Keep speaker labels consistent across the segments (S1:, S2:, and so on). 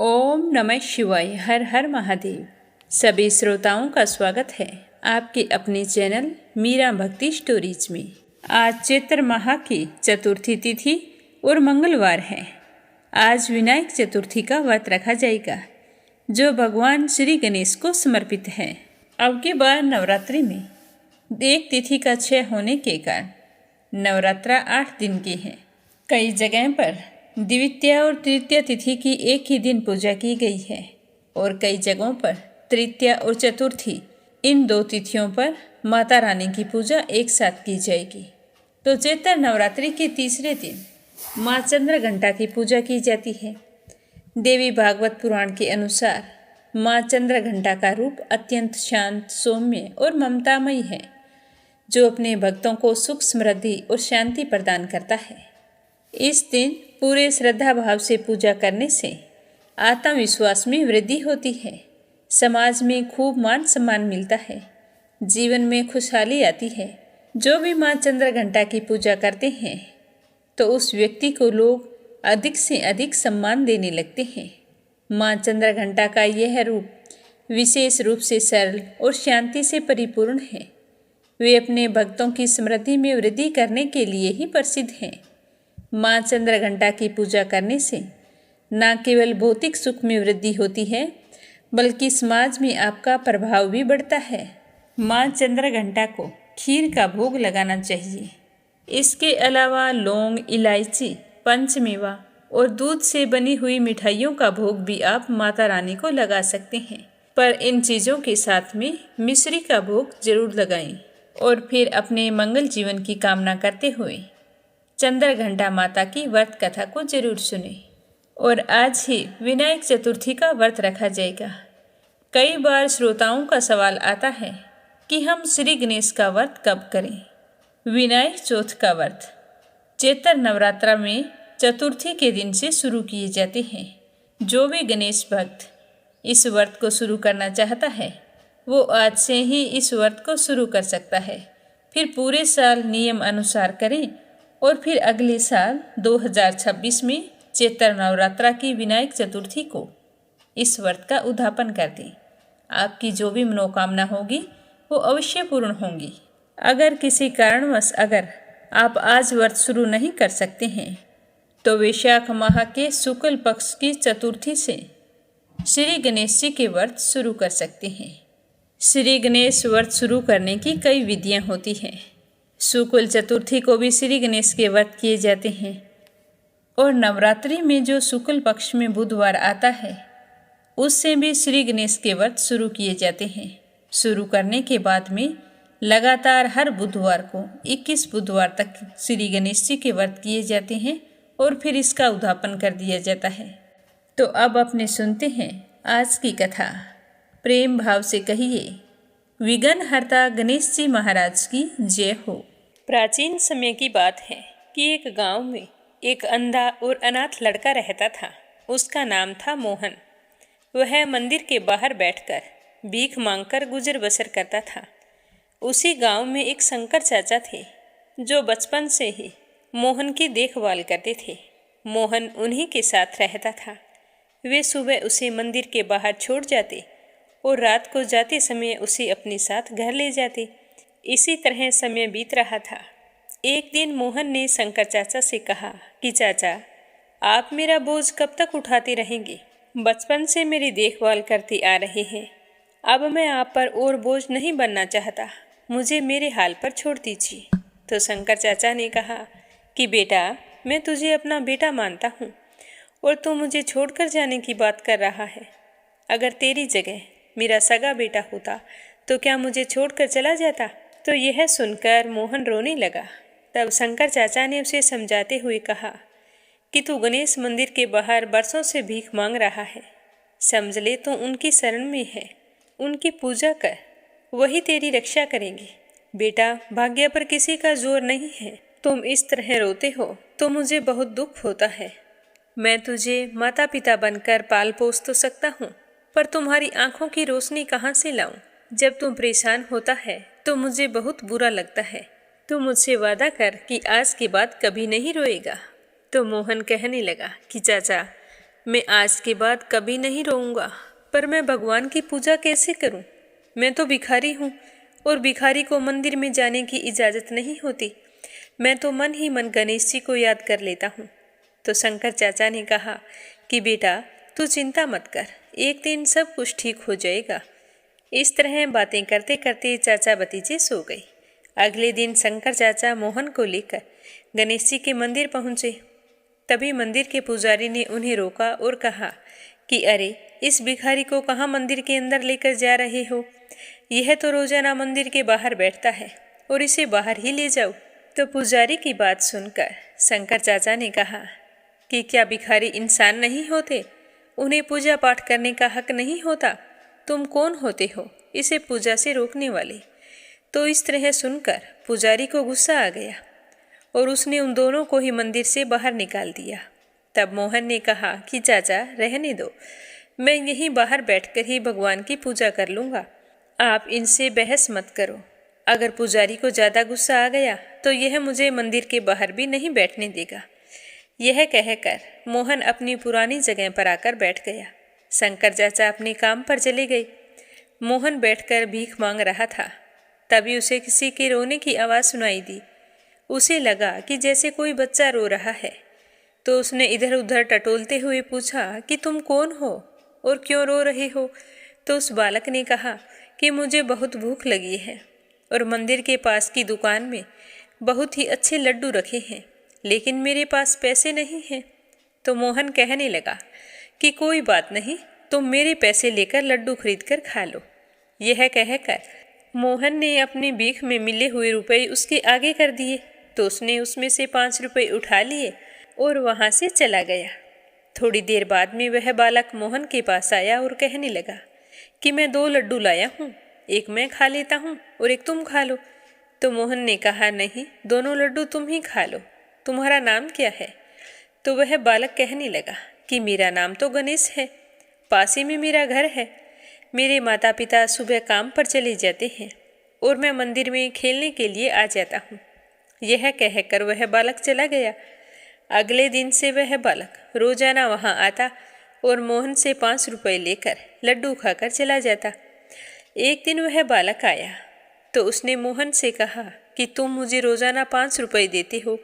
S1: ओम नमः शिवाय। हर हर महादेव। सभी श्रोताओं का स्वागत है आपके अपने चैनल मीरा भक्ति स्टोरीज में। आज चैत्र माह की चतुर्थी तिथि और मंगलवार है। आज विनायक चतुर्थी का व्रत रखा जाएगा जो भगवान श्री गणेश को समर्पित है। अब की बार नवरात्रि में एक तिथि का क्षय होने के कारण नवरात्रा 8 दिन की है। कई जगह पर द्वितीया और तृतीया तिथि की एक ही दिन पूजा की गई है और कई जगहों पर तृतीया और चतुर्थी इन दो तिथियों पर माता रानी की पूजा एक साथ की जाएगी। तो चैत्र नवरात्रि के तीसरे दिन माँ चंद्रघंटा की पूजा की जाती है। देवी भागवत पुराण के अनुसार माँ चंद्रघंटा का रूप अत्यंत शांत, सौम्य और ममतामयी है, जो अपने भक्तों को सुख, समृद्धि और शांति प्रदान करता है। इस दिन पूरे श्रद्धा भाव से पूजा करने से आत्मविश्वास में वृद्धि होती है, समाज में खूब मान सम्मान मिलता है, जीवन में खुशहाली आती है। जो भी माँ चंद्रघंटा की पूजा करते हैं तो उस व्यक्ति को लोग अधिक से अधिक सम्मान देने लगते हैं। माँ चंद्रघंटा का यह रूप विशेष रूप से सरल और शांति से परिपूर्ण है। वे अपने भक्तों की समृद्धि में वृद्धि करने के लिए ही प्रसिद्ध हैं। माँ चंद्रघंटा की पूजा करने से न केवल भौतिक सुख में वृद्धि होती है बल्कि समाज में आपका प्रभाव भी बढ़ता है। माँ चंद्रघंटा को खीर का भोग लगाना चाहिए। इसके अलावा लौंग, इलायची, पंचमेवा और दूध से बनी हुई मिठाइयों का भोग भी आप माता रानी को लगा सकते हैं, पर इन चीज़ों के साथ में मिश्री का भोग जरूर लगाएं और फिर अपने मंगल जीवन की कामना करते हुए चंद्रघंटा माता की व्रत कथा को जरूर सुने। और आज ही विनायक चतुर्थी का व्रत रखा जाएगा। कई बार श्रोताओं का सवाल आता है कि हम श्री गणेश का व्रत कब करें। विनायक चौथ का व्रत चैत्र नवरात्रा में चतुर्थी के दिन से शुरू किए जाते हैं। जो भी गणेश भक्त इस व्रत को शुरू करना चाहता है वो आज से ही इस व्रत को शुरू कर सकता है। फिर पूरे साल नियम अनुसार करें और फिर अगले साल 2026 में चैत्र नवरात्रा की विनायक चतुर्थी को इस व्रत का उद्यापन कर दें। आपकी जो भी मनोकामना होगी वो अवश्य पूर्ण होंगी। अगर किसी कारणवश आप आज व्रत शुरू नहीं कर सकते हैं तो वैशाख माह के शुक्ल पक्ष की चतुर्थी से श्री गणेश जी के व्रत शुरू कर सकते हैं। श्री गणेश व्रत शुरू करने की कई विधियां होती हैं। शुक्ल चतुर्थी को भी श्री गणेश के व्रत किए जाते हैं और नवरात्रि में जो शुक्ल पक्ष में बुधवार आता है उससे भी श्री गणेश के व्रत शुरू किए जाते हैं। शुरू करने के बाद में लगातार हर बुधवार को 21 बुधवार तक श्री गणेश जी के व्रत किए जाते हैं और फिर इसका उद्यापन कर दिया जाता है। तो अब अपने सुनते हैं आज की कथा। प्रेम भाव से कहिए, विघ्न हरता गणेश जी महाराज की जय हो। प्राचीन समय की बात है कि एक गांव में एक अंधा और अनाथ लड़का रहता था। उसका नाम था मोहन। वह मंदिर के बाहर बैठकर भीख मांगकर गुजर बसर करता था। उसी गांव में एक शंकर चाचा थे जो बचपन से ही मोहन की देखभाल करते थे। मोहन उन्हीं के साथ रहता था। वे सुबह उसे मंदिर के बाहर छोड़ जाते और रात को जाते समय उसे अपने साथ घर ले जाते। इसी तरह समय बीत रहा था। एक दिन मोहन ने शंकर चाचा से कहा कि चाचा, आप मेरा बोझ कब तक उठाते रहेंगे? बचपन से मेरी देखभाल करते आ रहे हैं। अब मैं आप पर और बोझ नहीं बनना चाहता। मुझे मेरे हाल पर छोड़ दीजिए। तो शंकर चाचा ने कहा कि बेटा, मैं तुझे अपना बेटा मानता हूँ और तू मुझे छोड़कर जाने की बात कर रहा है। अगर तेरी जगह मेरा सगा बेटा होता तो क्या मुझे छोड़कर चला जाता? तो यह सुनकर मोहन रोने लगा। तब शंकर चाचा ने उसे समझाते हुए कहा कि तू गणेश मंदिर के बाहर बरसों से भीख मांग रहा है। समझ ले तो उनकी शरण में है, उनकी पूजा कर, वही तेरी रक्षा करेंगे। बेटा, भाग्य पर किसी का जोर नहीं है। तुम इस तरह रोते हो तो मुझे बहुत दुख होता है। मैं तुझे माता पिता बनकर पाल पोस तो सकता हूँ, पर तुम्हारी आंखों की रोशनी कहाँ से लाऊं? जब तुम परेशान होता है तो मुझे बहुत बुरा लगता है। तू मुझसे वादा कर कि आज के बाद कभी नहीं रोएगा। तो मोहन कहने लगा कि चाचा, मैं आज के बाद कभी नहीं रोऊंगा। पर मैं भगवान की पूजा कैसे करूं? मैं तो भिखारी हूं और भिखारी को मंदिर में जाने की इजाज़त नहीं होती। मैं तो मन ही मन गणेश जी को याद कर लेता हूं। तो शंकर चाचा ने कहा कि बेटा, तू चिंता मत कर, एक दिन सब कुछ ठीक हो जाएगा। इस तरह बातें करते करते चाचा भतीजे सो गए। अगले दिन शंकर चाचा मोहन को लेकर गणेश जी के मंदिर पहुंचे। तभी मंदिर के पुजारी ने उन्हें रोका और कहा कि अरे, इस भिखारी को कहाँ मंदिर के अंदर लेकर जा रहे हो? यह तो रोजाना मंदिर के बाहर बैठता है और इसे बाहर ही ले जाओ। तो पुजारी की बात सुनकर शंकर चाचा ने कहा कि क्या भिखारी इंसान नहीं होते? उन्हें पूजा पाठ करने का हक नहीं होता? तुम कौन होते हो इसे पूजा से रोकने वाले? तो इस तरह सुनकर पुजारी को गुस्सा आ गया और उसने उन दोनों को ही मंदिर से बाहर निकाल दिया। तब मोहन ने कहा कि चाचा, रहने दो, मैं यहीं बाहर बैठकर ही भगवान की पूजा कर लूँगा। आप इनसे बहस मत करो। अगर पुजारी को ज़्यादा गुस्सा आ गया तो यह मुझे मंदिर के बाहर भी नहीं बैठने देगा। यह कहकर मोहन अपनी पुरानी जगह पर आकर बैठ गया। शंकर चाचा अपने काम पर चले गए। मोहन बैठकर भीख मांग रहा था। तभी उसे किसी के रोने की आवाज़ सुनाई दी। उसे लगा कि जैसे कोई बच्चा रो रहा है। तो उसने इधर उधर टटोलते हुए पूछा कि तुम कौन हो और क्यों रो रहे हो? तो उस बालक ने कहा कि मुझे बहुत भूख लगी है और मंदिर के पास की दुकान में बहुत ही अच्छे लड्डू रखे हैं, लेकिन मेरे पास पैसे नहीं हैं। तो मोहन कहने लगा कि कोई बात नहीं, तुम मेरे पैसे लेकर लड्डू खरीद कर खा लो। यह कहकर मोहन ने अपनी भीख में मिले हुए रुपए उसके आगे कर दिए। तो उसने उसमें से 5 रुपए उठा लिए और वहां से चला गया। थोड़ी देर बाद में वह बालक मोहन के पास आया और कहने लगा कि मैं 2 लड्डू लाया हूँ, एक मैं खा लेता हूँ और एक तुम खा लो। तो मोहन ने कहा, नहीं, दोनों लड्डू तुम ही खा लो। तुम्हारा नाम क्या है? तो वह बालक कहने लगा कि मेरा नाम तो गणेश है, पास ही में मेरा घर है। मेरे माता पिता सुबह काम पर चले जाते हैं और मैं मंदिर में खेलने के लिए आ जाता हूँ। यह कहकर वह बालक चला गया। अगले दिन से वह बालक रोजाना वहाँ आता और मोहन से 5 रुपए लेकर लड्डू खाकर चला जाता। एक दिन वह बालक आया तो उसने मोहन से कहा कि तुम मुझे रोजाना 5 रुपए देते हो,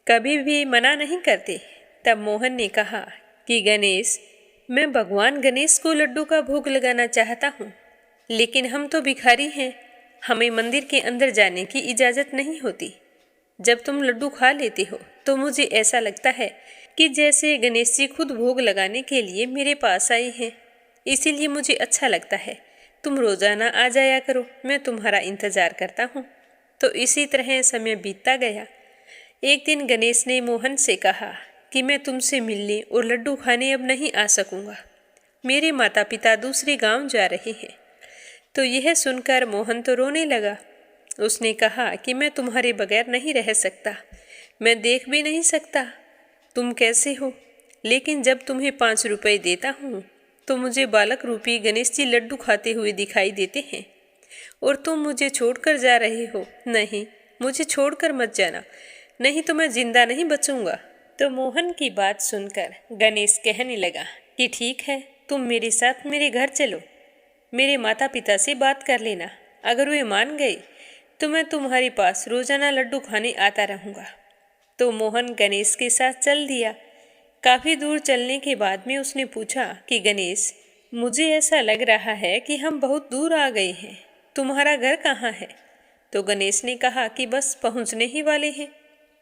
S1: कभी भी मना नहीं करते। तब मोहन ने कहा कि गणेश, मैं भगवान गणेश को लड्डू का भोग लगाना चाहता हूँ, लेकिन हम तो भिखारी हैं, हमें मंदिर के अंदर जाने की इजाज़त नहीं होती। जब तुम लड्डू खा लेते हो तो मुझे ऐसा लगता है कि जैसे गणेश जी खुद भोग लगाने के लिए मेरे पास आए हैं, इसीलिए मुझे अच्छा लगता है। तुम रोजाना आ जाया करो, मैं तुम्हारा इंतजार करता हूँ। तो इसी तरह समय बीतता गया। एक दिन गणेश ने मोहन से कहा कि मैं तुमसे मिलने और लड्डू खाने अब नहीं आ सकूँगा, मेरे माता पिता दूसरे गांव जा रहे हैं। तो यह सुनकर मोहन तो रोने लगा। उसने कहा कि मैं तुम्हारे बगैर नहीं रह सकता, मैं देख भी नहीं सकता तुम कैसे हो, लेकिन जब तुम्हें 5 रुपए देता हूँ तो मुझे बालक रूपी गणेश जी लड्डू खाते हुए दिखाई देते हैं और तुम मुझे छोड़कर जा रहे हो। नहीं, मुझे छोड़कर मत जाना, नहीं तो मैं जिंदा नहीं बचूंगा। तो मोहन की बात सुनकर गणेश कहने लगा कि ठीक है, तुम मेरे साथ मेरे घर चलो, मेरे माता पिता से बात कर लेना, अगर वे मान गए तो मैं तुम्हारे पास रोजाना लड्डू खाने आता रहूँगा। तो मोहन गणेश के साथ चल दिया। काफ़ी दूर चलने के बाद में उसने पूछा कि गणेश, मुझे ऐसा लग रहा है कि हम बहुत दूर आ गए हैं, तुम्हारा घर कहाँ है? तो गणेश ने कहा कि बस पहुँचने ही वाले हैं।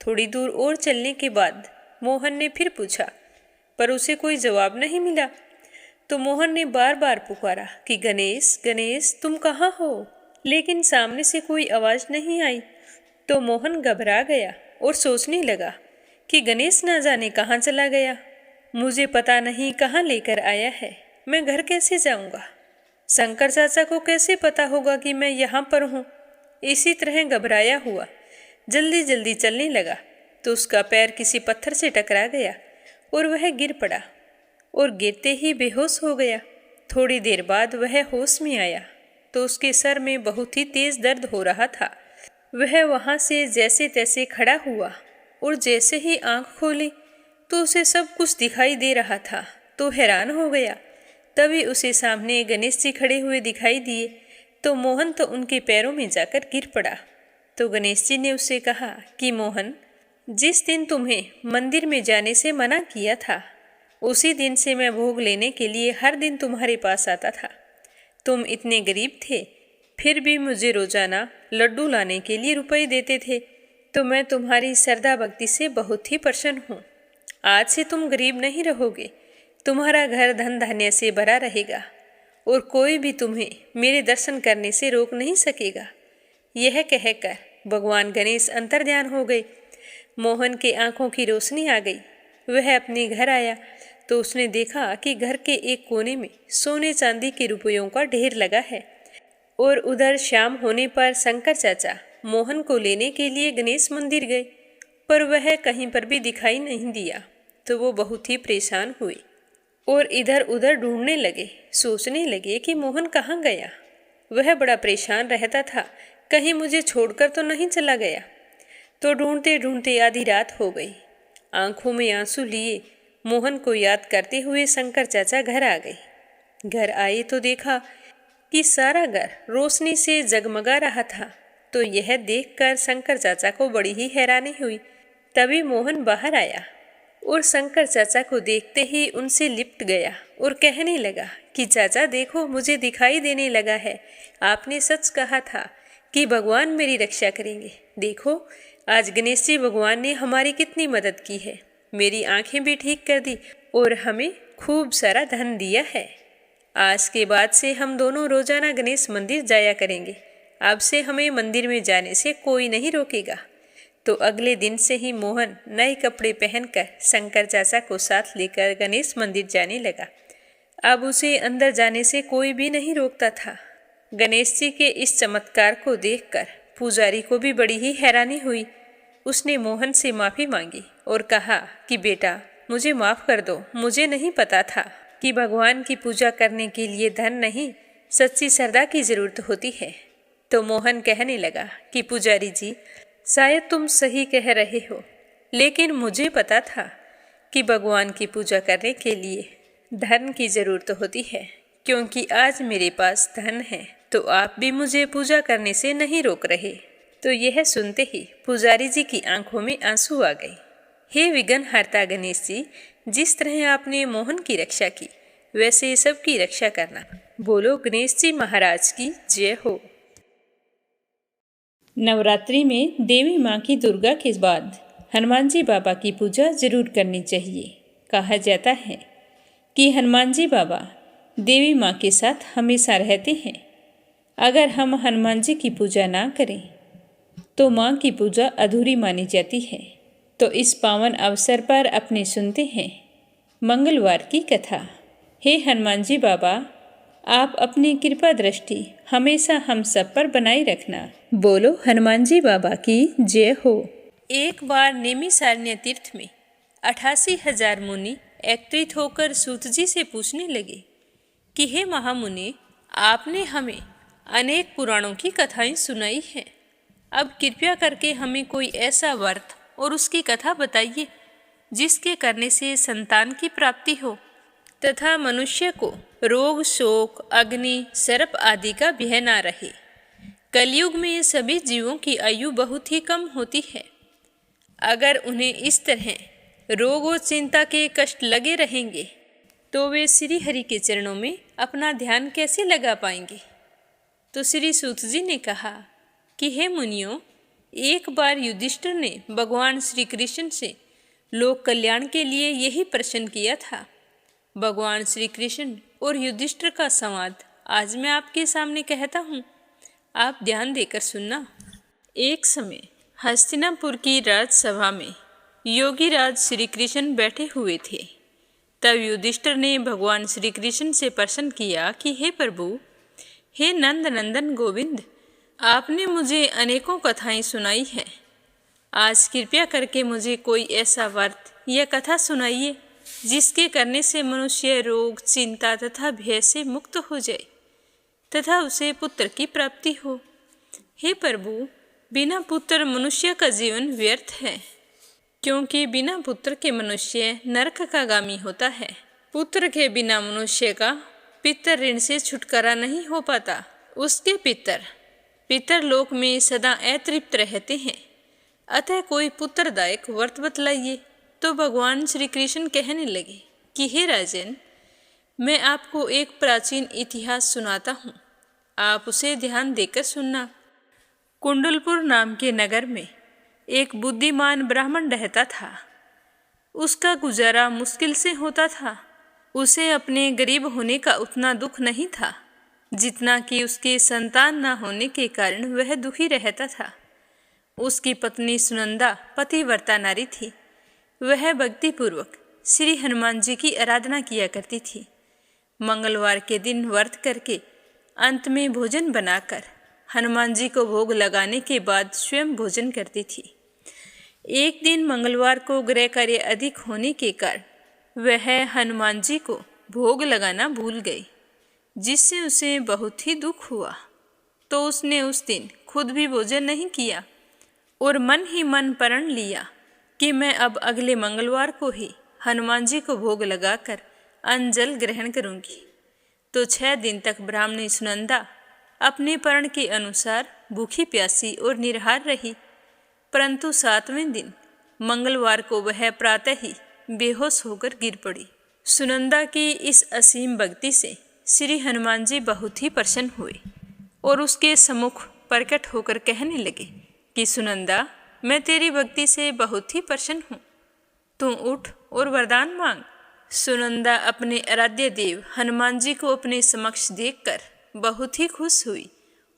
S1: थोड़ी दूर और चलने के बाद मोहन ने फिर पूछा, पर उसे कोई जवाब नहीं मिला। तो मोहन ने बार बार पुकारा कि गणेश, गणेश, तुम कहाँ हो? लेकिन सामने से कोई आवाज़ नहीं आई। तो मोहन घबरा गया और सोचने लगा कि गणेश ना जाने कहाँ चला गया, मुझे पता नहीं कहाँ लेकर आया है, मैं घर कैसे जाऊँगा, शंकर चाचा को कैसे पता होगा कि मैं यहाँ पर हूँ। इसी तरह घबराया हुआ जल्दी जल्दी चलने लगा तो उसका पैर किसी पत्थर से टकरा गया और वह गिर पड़ा और गिरते ही बेहोश हो गया। थोड़ी देर बाद वह होश में आया तो उसके सर में बहुत ही तेज दर्द हो रहा था। वह वहाँ से जैसे तैसे खड़ा हुआ और जैसे ही आंख खोली तो उसे सब कुछ दिखाई दे रहा था। तो हैरान हो गया। तभी उसे सामने गणेश जी खड़े हुए दिखाई दिए तो मोहन तो उनके पैरों में जाकर गिर पड़ा। तो गणेश जी ने उससे कहा कि मोहन, जिस दिन तुम्हें मंदिर में जाने से मना किया था उसी दिन से मैं भोग लेने के लिए हर दिन तुम्हारे पास आता था। तुम इतने गरीब थे फिर भी मुझे रोजाना लड्डू लाने के लिए रुपए देते थे, तो मैं तुम्हारी श्रद्धा भक्ति से बहुत ही प्रसन्न हूँ। आज से तुम गरीब नहीं रहोगे, तुम्हारा घर धन धान्य से भरा रहेगा और कोई भी तुम्हें मेरे दर्शन करने से रोक नहीं सकेगा। यह कहकर भगवान गणेश अंतर्ध्यान हो गए। मोहन के आंखों की रोशनी आ गई। वह अपने घर आया तो उसने देखा कि घर के एक कोने में सोने चांदी के रुपयों का ढेर लगा है और उधर शाम होने पर शंकर चाचा मोहन को लेने के लिए गणेश मंदिर गए, पर वह कहीं पर भी दिखाई नहीं दिया। तो वो बहुत ही परेशान हुए और इधर उधर ढूंढने लगे, सोचने लगे कि मोहन कहाँ गया। वह बड़ा परेशान रहता था, कहीं मुझे छोड़कर तो नहीं चला गया। तो ढूंढते ढूंढते आधी रात हो गई। आंखों में आंसू लिए मोहन को याद करते हुए शंकर चाचा घर आ गए। घर आए तो देखा कि सारा घर रोशनी से जगमगा रहा था। तो यह देखकर शंकर चाचा को बड़ी ही हैरानी हुई। तभी मोहन बाहर आया और शंकर चाचा को देखते ही उनसे लिपट गया और कहने लगा कि चाचा देखो, मुझे दिखाई देने लगा है। आपने सच कहा था कि भगवान मेरी रक्षा करेंगे। देखो आज गणेश जी भगवान ने हमारी कितनी मदद की है, मेरी आंखें भी ठीक कर दी और हमें खूब सारा धन दिया है। आज के बाद से हम दोनों रोजाना गणेश मंदिर जाया करेंगे। अब से हमें मंदिर में जाने से कोई नहीं रोकेगा। तो अगले दिन से ही मोहन नए कपड़े पहनकर शंकर चाचा को साथ लेकर गणेश मंदिर जाने लगा। अब उसे अंदर जाने से कोई भी नहीं रोकता था। गणेश जी के इस चमत्कार को देखकर पुजारी को भी बड़ी ही हैरानी हुई। उसने मोहन से माफ़ी मांगी और कहा कि बेटा मुझे माफ़ कर दो, मुझे नहीं पता था कि भगवान की पूजा करने के लिए धन नहीं सच्ची श्रद्धा की जरूरत होती है। तो मोहन कहने लगा कि पुजारी जी, शायद तुम सही कह रहे हो, लेकिन मुझे पता था कि भगवान की पूजा करने के लिए धन की जरूरत होती है, क्योंकि आज मेरे पास धन है तो आप भी मुझे पूजा करने से नहीं रोक रहे। तो यह सुनते ही पुजारी जी की आंखों में आंसू आ गए। हे विघ्न हर्ता गणेश जी, जिस तरह आपने मोहन की रक्षा की वैसे सबकी रक्षा करना। बोलो गणेश जी महाराज की जय हो। नवरात्रि में देवी माँ की दुर्गा के बाद हनुमान जी बाबा की पूजा जरूर करनी चाहिए। कहा जाता है कि हनुमान जी बाबा देवी माँ के साथ हमेशा रहते हैं। अगर हम हनुमान जी की पूजा ना करें तो माँ की पूजा अधूरी मानी जाती है। तो इस पावन अवसर पर अपने सुनते हैं मंगलवार की कथा। हे हनुमान जी बाबा, आप अपनी कृपा दृष्टि हमेशा हम सब पर बनाए रखना। बोलो हनुमान जी बाबा की जय हो। एक बार नेमिषारण्य तीर्थ में 88,000 मुनि एकत्रित होकर सूत जी से पूछने लगे कि हे महामुनि, आपने हमें अनेक पुराणों की कथाएं सुनाई हैं। अब कृपया करके हमें कोई ऐसा व्रत और उसकी कथा बताइए जिसके करने से संतान की प्राप्ति हो तथा मनुष्य को रोग, शोक, अग्नि, सर्प आदि का भय न रहे। कलयुग में सभी जीवों की आयु बहुत ही कम होती है। अगर उन्हें इस तरह रोग और चिंता के कष्ट लगे रहेंगे तो वे श्री हरि के चरणों में अपना ध्यान कैसे लगा पाएंगे। तो श्री सूत जी ने कहा कि हे मुनियों, एक बार युधिष्ठिर ने भगवान श्री कृष्ण से लोक कल्याण के लिए यही प्रश्न किया था। भगवान श्री कृष्ण और युधिष्ठिर का संवाद आज मैं आपके सामने कहता हूँ, आप ध्यान देकर सुनना। एक समय हस्तिनापुर की राजसभा में योगी राज श्री कृष्ण बैठे हुए थे। तब युधिष्ठिर ने भगवान श्री कृष्ण से प्रश्न किया कि हे प्रभु, हे नंद नंदन गोविंद, आपने मुझे अनेकों कथाएं सुनाई हैं। आज कृपया करके मुझे कोई ऐसा व्रत या कथा सुनाइए जिसके करने से मनुष्य रोग, चिंता तथा भय से मुक्त हो जाए तथा उसे पुत्र की प्राप्ति हो। हे प्रभु, बिना पुत्र मनुष्य का जीवन व्यर्थ है, क्योंकि बिना पुत्र के मनुष्य नरक का गामी होता है। पुत्र के बिना मनुष्य का पितर ऋण से छुटकारा नहीं हो पाता। उसके पितर लोक में सदा अतृप्त रहते हैं। अतः कोई पुत्रदायक व्रत बतलाइए। तो भगवान श्री कृष्ण कहने लगे कि हे राजन, मैं आपको एक प्राचीन इतिहास सुनाता हूँ, आप उसे ध्यान देकर सुनना। कुंडलपुर नाम के नगर में एक बुद्धिमान ब्राह्मण रहता था। उसका गुजारा मुश्किल से होता था। उसे अपने गरीब होने का उतना दुख नहीं था जितना कि उसके संतान न होने के कारण वह दुखी रहता था। उसकी पत्नी सुनंदा पतिव्रता नारी थी। वह भक्तिपूर्वक श्री हनुमान जी की आराधना किया करती थी। मंगलवार के दिन व्रत करके अंत में भोजन बनाकर हनुमान जी को भोग लगाने के बाद स्वयं भोजन करती थी। एक दिन मंगलवार को गृह कार्य अधिक होने के कारण वह हनुमान जी को भोग लगाना भूल गई, जिससे उसे बहुत ही दुख हुआ। तो उसने उस दिन खुद भी भोजन नहीं किया और मन ही मन प्रण लिया कि मैं अब अगले मंगलवार को ही हनुमान जी को भोग लगाकर अन्न जल ग्रहण करूंगी। तो 6 दिन तक ब्राह्मणी सुनंदा अपने प्रण के अनुसार भूखी प्यासी और निराहार रही, परंतु 7वें दिन मंगलवार को वह प्रातः ही बेहोश होकर गिर पड़ी। सुनंदा की इस असीम भक्ति से श्री हनुमान जी बहुत ही प्रसन्न हुए और उसके सम्मुख प्रकट होकर कहने लगे कि सुनंदा, मैं तेरी भक्ति से बहुत ही प्रसन्न हूँ, तू उठ और वरदान मांग। सुनंदा अपने आराध्य देव हनुमान जी को अपने समक्ष देखकर बहुत ही खुश हुई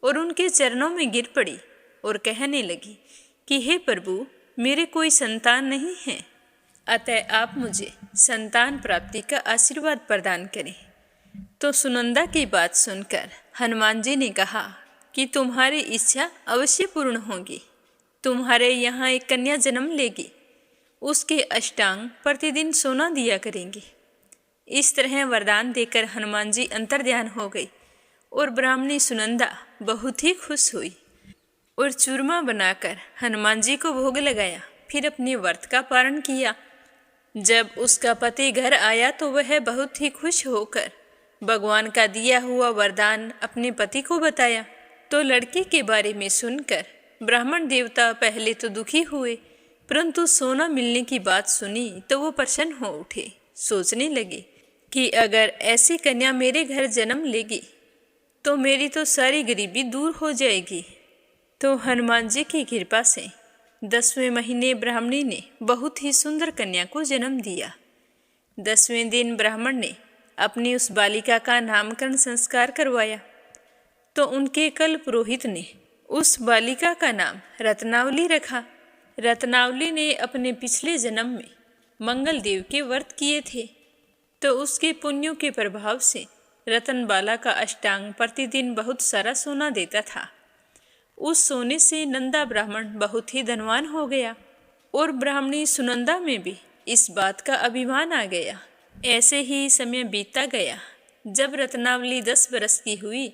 S1: और उनके चरणों में गिर पड़ी और कहने लगी कि हे प्रभु, मेरे कोई संतान नहीं है, अतः आप मुझे संतान प्राप्ति का आशीर्वाद प्रदान करें। तो सुनंदा की बात सुनकर हनुमान जी ने कहा कि तुम्हारी इच्छा अवश्य पूर्ण होगी। तुम्हारे यहाँ एक कन्या जन्म लेगी, उसके अष्टांग प्रतिदिन सोना दिया करेंगे। इस तरह वरदान देकर हनुमान जी अंतर्ध्यान हो गई और ब्राह्मणी सुनंदा बहुत ही खुश हुई और चूरमा बनाकर हनुमान जी को भोग लगाया। फिर अपने व्रत का पारण किया। जब उसका पति घर आया तो वह बहुत ही खुश होकर भगवान का दिया हुआ वरदान अपने पति को बताया। तो लड़की के बारे में सुनकर ब्राह्मण देवता पहले तो दुखी हुए, परंतु सोना मिलने की बात सुनी तो वो प्रसन्न हो उठे। सोचने लगे कि अगर ऐसी कन्या मेरे घर जन्म लेगी तो मेरी तो सारी गरीबी दूर हो जाएगी। तो हनुमान जी की कृपा से 10वें महीने ब्राह्मणी ने बहुत ही सुंदर कन्या को जन्म दिया। 10वें दिन ब्राह्मण ने अपनी उस बालिका का नामकरण संस्कार करवाया। तो उनके कल पुरोहित ने उस बालिका का नाम रत्नावली रखा। रत्नावली ने अपने पिछले जन्म में मंगल देव के व्रत किए थे, तो उसके पुण्यों के प्रभाव से रतनबाला का अष्टांग प्रतिदिन बहुत सारा सोना देता था। उस सोने से नंदा ब्राह्मण बहुत ही धनवान हो गया और ब्राह्मणी सुनंदा में भी इस बात का अभिमान आ गया। ऐसे ही समय बीतता गया। जब रत्नावली 10 बरस की हुई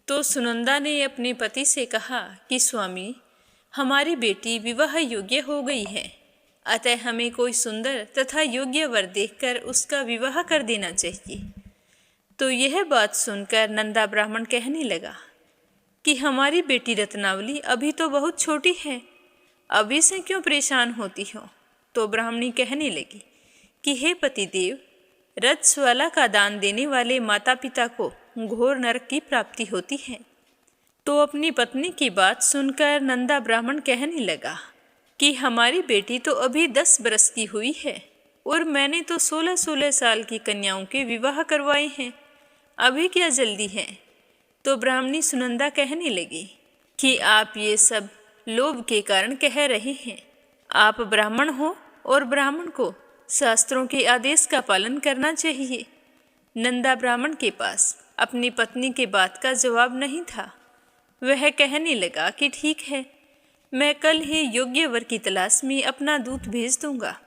S1: तो सुनंदा ने अपने पति से कहा कि स्वामी, हमारी बेटी विवाह योग्य हो गई है, अतः हमें कोई सुंदर तथा योग्य वर देखकर उसका विवाह कर देना चाहिए। तो यह बात सुनकर नंदा ब्राह्मण कहने लगा कि हमारी बेटी रत्नावली अभी तो बहुत छोटी है, अभी से क्यों परेशान होती हो। तो ब्राह्मणी कहने लगी कि हे पतिदेव, रजस्वला का दान देने वाले माता पिता को घोर नरक की प्राप्ति होती है। तो अपनी पत्नी की बात सुनकर नंदा ब्राह्मण कहने लगा कि हमारी बेटी तो अभी 10 बरस की हुई है और मैंने तो 16-16 साल की कन्याओं के विवाह करवाए हैं, अभी क्या जल्दी है। तो ब्राह्मणी सुनंदा कहने लगी कि आप ये सब लोभ के कारण कह रहे हैं। आप ब्राह्मण हो और ब्राह्मण को शास्त्रों के आदेश का पालन करना चाहिए। नंदा ब्राह्मण के पास अपनी पत्नी के बात का जवाब नहीं था। वह कहने लगा कि ठीक है, मैं कल ही योग्य वर की तलाश में अपना दूत भेज दूंगा।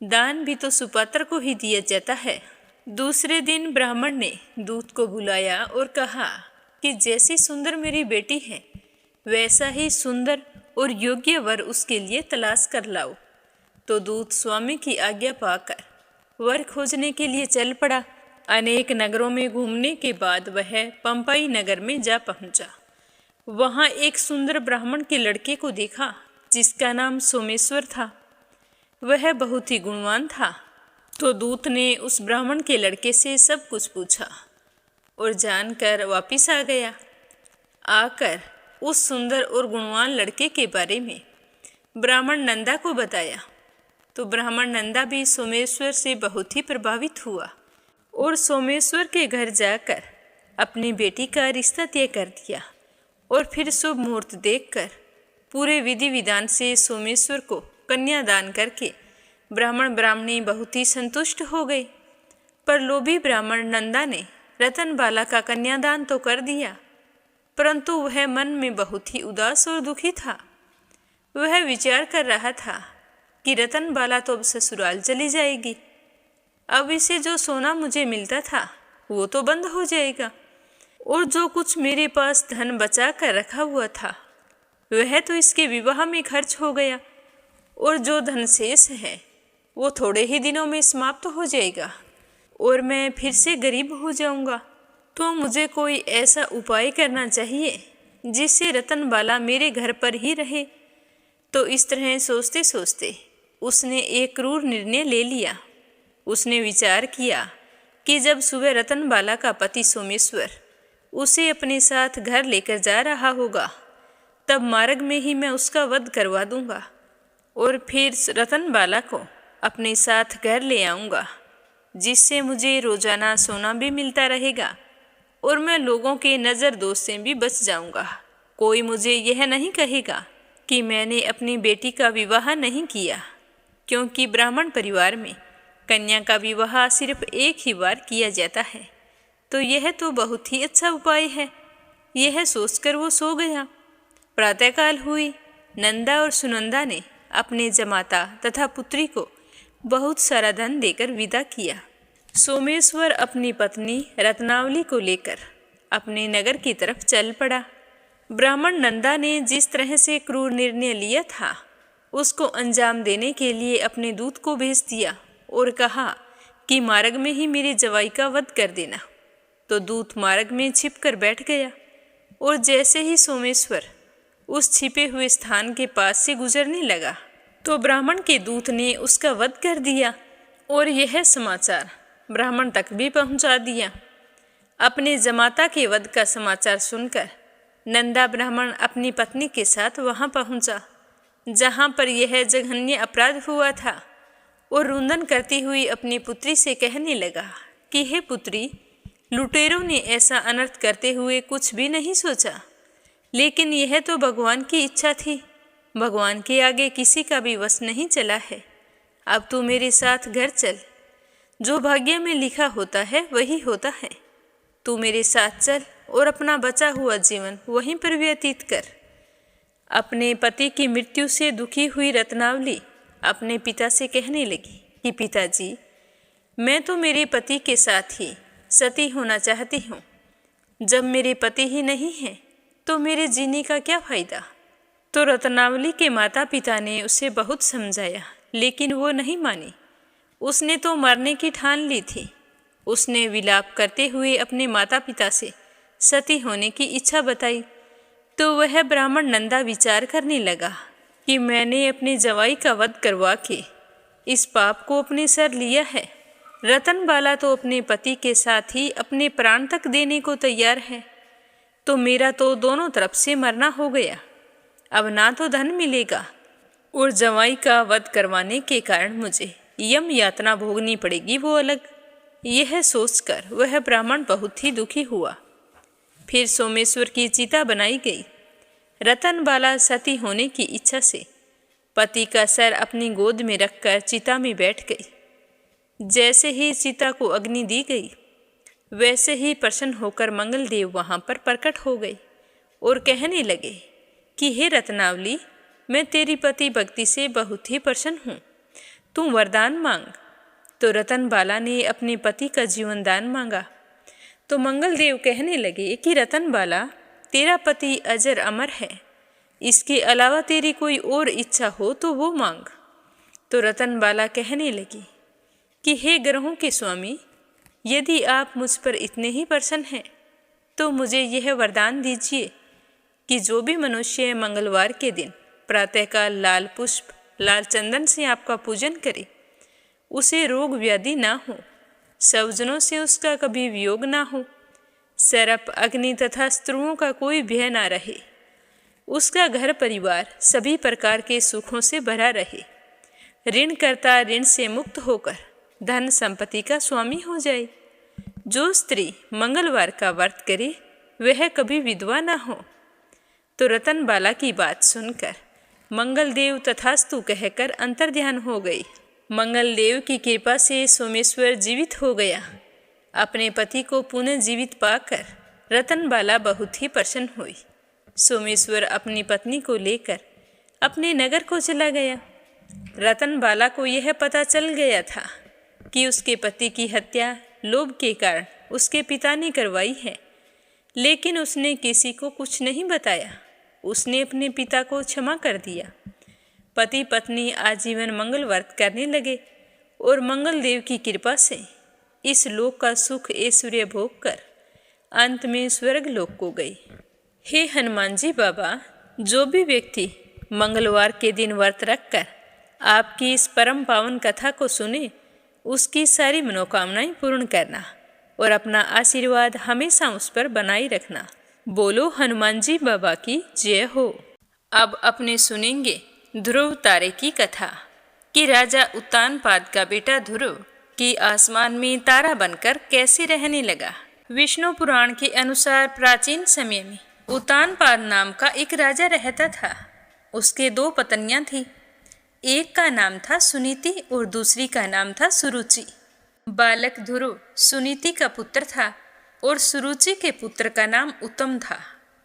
S1: दान भी तो सुपात्र को ही दिया जाता है। दूसरे दिन ब्राह्मण ने दूत को बुलाया और कहा कि जैसी सुंदर मेरी बेटी है, वैसा ही सुंदर और योग्य वर उसके लिए तलाश कर लाओ। तो दूत स्वामी की आज्ञा पाकर वर खोजने के लिए चल पड़ा। अनेक नगरों में घूमने के बाद वह पंपई नगर में जा पहुंचा। वहां एक सुंदर ब्राह्मण के लड़के को देखा जिसका नाम सोमेश्वर था। वह बहुत ही गुणवान था। तो दूत ने उस ब्राह्मण के लड़के से सब कुछ पूछा और जानकर वापिस आ गया। आकर उस सुंदर और गुणवान लड़के के बारे में ब्राह्मण नंदा को बताया। तो ब्राह्मण नंदा भी सोमेश्वर से बहुत ही प्रभावित हुआ और सोमेश्वर के घर जाकर अपनी बेटी का रिश्ता तय कर दिया। और फिर शुभ मुहूर्त देखकर पूरे विधि विधान से सोमेश्वर को कन्यादान करके ब्राह्मण ब्राह्मणी बहुत ही संतुष्ट हो गए। पर लोभी ब्राह्मण नंदा ने रतनबाला का कन्यादान तो कर दिया, परंतु वह मन में बहुत ही उदास और दुखी था। वह विचार कर रहा था कि रतनबाला तो अब ससुराल चली जाएगी। अब इसे जो सोना मुझे मिलता था वो तो बंद हो जाएगा, और जो कुछ मेरे पास धन बचा कर रखा हुआ था वह तो इसके विवाह में खर्च हो गया, और जो धन शेष है वो थोड़े ही दिनों में समाप्त हो जाएगा और मैं फिर से गरीब हो जाऊंगा। तो मुझे कोई ऐसा उपाय करना चाहिए जिससे रतनबाला मेरे घर पर ही रहे। तो इस तरह सोचते सोचते उसने एक क्रूर निर्णय ले लिया। उसने विचार किया कि जब सुबह रतनबाला का पति सोमेश्वर उसे अपने साथ घर लेकर जा रहा होगा, तब मार्ग में ही मैं उसका वध करवा दूंगा और फिर रतनबाला को अपने साथ घर ले आऊंगा, जिससे मुझे रोजाना सोना भी मिलता रहेगा और मैं लोगों के नज़र दोष से भी बच जाऊंगा। कोई मुझे यह नहीं कहेगा कि मैंने अपनी बेटी का विवाह नहीं किया, क्योंकि ब्राह्मण परिवार में कन्या का विवाह सिर्फ एक ही बार किया जाता है। तो यह तो बहुत ही अच्छा उपाय है। यह सोचकर वो सो गया। प्रातःकाल हुई। नंदा और सुनंदा ने अपने जमाता तथा पुत्री को बहुत सारा धन देकर विदा किया। सोमेश्वर अपनी पत्नी रत्नावली को लेकर अपने नगर की तरफ चल पड़ा। ब्राह्मण नंदा ने जिस तरह से क्रूर निर्णय लिया था उसको अंजाम देने के लिए अपने दूत को भेज दिया और कहा कि मार्ग में ही मेरे जवाई का वध कर देना। तो दूत मार्ग में छिप कर बैठ गया, और जैसे ही सोमेश्वर उस छिपे हुए स्थान के पास से गुजरने लगा तो ब्राह्मण के दूत ने उसका वध कर दिया और यह समाचार ब्राह्मण तक भी पहुंचा दिया। अपने जमाता के वध का समाचार सुनकर नंदा ब्राह्मण अपनी पत्नी के साथ वहां पहुंचा जहां पर यह जघन्य अपराध हुआ था, और रुंदन करती हुई अपनी पुत्री से कहने लगा कि हे पुत्री, लुटेरों ने ऐसा अनर्थ करते हुए कुछ भी नहीं सोचा, लेकिन यह तो भगवान की इच्छा थी। भगवान के आगे किसी का भी वश नहीं चला है। अब तू मेरे साथ घर चल। जो भाग्य में लिखा होता है वही होता है। तू मेरे साथ चल और अपना बचा हुआ जीवन वहीं पर व्यतीत कर। अपने पति की मृत्यु से दुखी हुई रत्नावली अपने पिता से कहने लगी कि पिताजी, मैं तो मेरे पति के साथ ही सती होना चाहती हूँ। जब मेरे पति ही नहीं हैं तो मेरे जीने का क्या फायदा। तो रत्नावली के माता पिता ने उसे बहुत समझाया, लेकिन वो नहीं मानी। उसने तो मरने की ठान ली थी। उसने विलाप करते हुए अपने माता पिता से सती होने की इच्छा बताई। तो वह ब्राह्मण नंदा विचार करने लगा कि मैंने अपने जवाई का वध करवा के इस पाप को अपने सर लिया है। रतनबाला तो अपने पति के साथ ही अपने प्राण तक देने को तैयार है, तो मेरा तो दोनों तरफ से मरना हो गया। अब ना तो धन मिलेगा और जवाई का वध करवाने के कारण मुझे यम यातना भोगनी पड़ेगी, वो अलग। यह सोचकर वह ब्राह्मण बहुत ही दुखी हुआ। फिर सोमेश्वर की चिता बनाई गई। रतनबाला सती होने की इच्छा से पति का सर अपनी गोद में रखकर चिता में बैठ गई। जैसे ही चिता को अग्नि दी गई, वैसे ही प्रसन्न होकर मंगलदेव वहां पर प्रकट हो गए और कहने लगे कि हे रत्नावली, मैं तेरी पति भक्ति से बहुत ही प्रसन्न हूँ। तू वरदान मांग। तो रतनबाला ने अपने पति का जीवन दान मांगा। तो मंगलदेव कहने लगे कि रतनबाला, तेरा पति अजर अमर है, इसके अलावा तेरी कोई और इच्छा हो तो वो मांग। तो रतनबाला कहने लगी कि हे ग्रहों के स्वामी, यदि आप मुझ पर इतने ही प्रसन्न हैं तो मुझे यह वरदान दीजिए कि जो भी मनुष्य मंगलवार के दिन प्रातःकाल लाल पुष्प लाल चंदन से आपका पूजन करे, उसे रोग व्याधि ना हो, स्वजनों से उसका कभी वियोग ना हो, सर्प अग्नि तथा स्त्रुओं का कोई भय ना रहे, उसका घर परिवार सभी प्रकार के सुखों से भरा रहे, ऋणकर्ता ऋण से मुक्त होकर धन संपत्ति का स्वामी हो जाए। जो स्त्री मंगलवार का व्रत करे वह कभी विधवा ना हो। तो रतनबाला की बात सुनकर मंगलदेव तथास्तु कहकर अंतर्ध्यान हो गई। मंगलदेव की कृपा से सोमेश्वर जीवित हो गया। अपने पति को पुनः जीवित पाकर रतनबाला बहुत ही प्रसन्न हुई। सोमेश्वर अपनी पत्नी को लेकर अपने नगर को चला गया। रतनबाला को यह पता चल गया था कि उसके पति की हत्या लोभ के कारण उसके पिता ने करवाई है, लेकिन उसने किसी को कुछ नहीं बताया। उसने अपने पिता को क्षमा कर दिया। पति पत्नी आजीवन मंगल व्रत करने लगे और मंगलदेव की कृपा से इस लोक का सुख ऐश्वर्य भोग कर अंत में स्वर्ग लोक को गई। हे हनुमान जी बाबा, जो भी व्यक्ति मंगलवार के दिन व्रत रखकर आपकी इस परम पावन कथा को सुने, उसकी सारी मनोकामनाएं पूर्ण करना और अपना आशीर्वाद हमेशा उस पर बनाए रखना। बोलो हनुमान जी बाबा की जय हो। अब अपने सुनेंगे ध्रुव तारे की कथा कि राजा उत्तानपाद का बेटा ध्रुव कि आसमान में तारा बनकर कैसे रहने लगा। विष्णु पुराण के अनुसार प्राचीन समय में उत्तानपाद नाम का एक राजा रहता था। उसके 2 पत्नियां थीं। एक का नाम था सुनीति और दूसरी का नाम था सुरुचि। बालक ध्रुव सुनीति का पुत्र था और सुरुचि के पुत्र का नाम उत्तम था।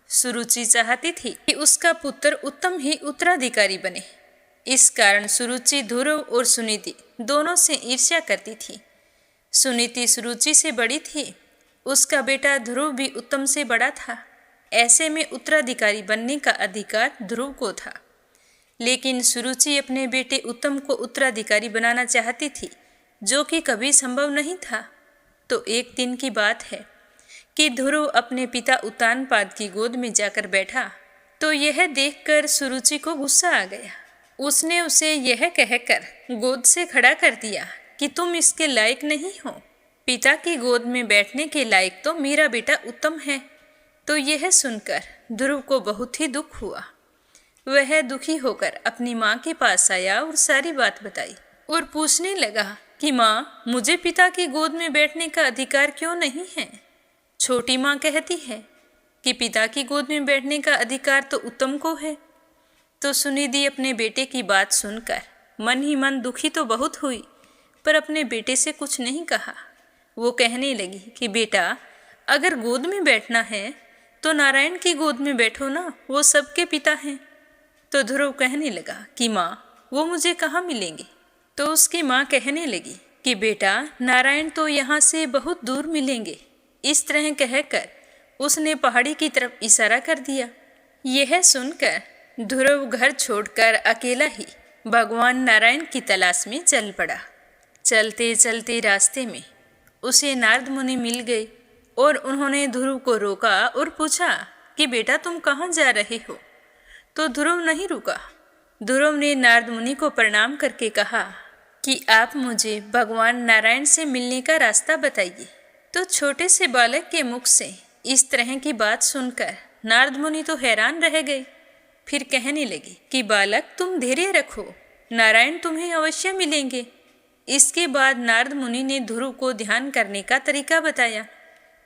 S1: सुरुचि चाहती थी कि उसका पुत्र उत्तम ही उत्तराधिकारी बने। इस कारण सुरुचि ध्रुव और सुनीति दोनों से ईर्ष्या करती थी। सुनीति सुरुचि से बड़ी थी, उसका बेटा ध्रुव भी उत्तम से बड़ा था। ऐसे में उत्तराधिकारी बनने का अधिकार ध्रुव को था, लेकिन सुरुचि अपने बेटे उत्तम को उत्तराधिकारी बनाना चाहती थी, जो कि कभी संभव नहीं था। तो एक दिन की बात है कि ध्रुव अपने पिता उत्तानपाद की गोद में जाकर बैठा तो यह देखकर सुरुचि को गुस्सा आ गया। उसने उसे यह कहकर गोद से खड़ा कर दिया कि तुम इसके लायक नहीं हो। पिता की गोद में बैठने के लायक तो मेरा बेटा उत्तम है। तो यह सुनकर ध्रुव को बहुत ही दुख हुआ। वह दुखी होकर अपनी माँ के पास आया और सारी बात बताई और पूछने लगा कि माँ, मुझे पिता की गोद में बैठने का अधिकार क्यों नहीं है। छोटी माँ कहती है कि पिता की गोद में बैठने का अधिकार तो उत्तम को है। तो सुनिधि अपने बेटे की बात सुनकर मन ही मन दुखी तो बहुत हुई, पर अपने बेटे से कुछ नहीं कहा। वो कहने लगी कि बेटा, अगर गोद में बैठना है तो नारायण की गोद में बैठो ना, वो सबके पिता हैं। तो ध्रुव कहने लगा कि माँ, वो मुझे कहाँ मिलेंगे। तो उसकी माँ कहने लगी कि बेटा, नारायण तो यहाँ से बहुत दूर मिलेंगे। इस तरह कहकर उसने पहाड़ी की तरफ इशारा कर दिया। यह सुनकर ध्रुव घर छोड़कर अकेला ही भगवान नारायण की तलाश में चल पड़ा। चलते चलते रास्ते में उसे नारद मुनि मिल गए और उन्होंने ध्रुव को रोका और पूछा कि बेटा, तुम कहाँ जा रहे हो। तो ध्रुव नहीं रुका। ध्रुव ने नारद मुनि को प्रणाम करके कहा कि आप मुझे भगवान नारायण से मिलने का रास्ता बताइए। तो छोटे से बालक के मुख से इस तरह की बात सुनकर नारद मुनि तो हैरान रह गए। फिर कहने लगे कि बालक, तुम धैर्य रखो, नारायण तुम्हें अवश्य मिलेंगे। इसके बाद नारद मुनि ने ध्रुव को ध्यान करने का तरीका बताया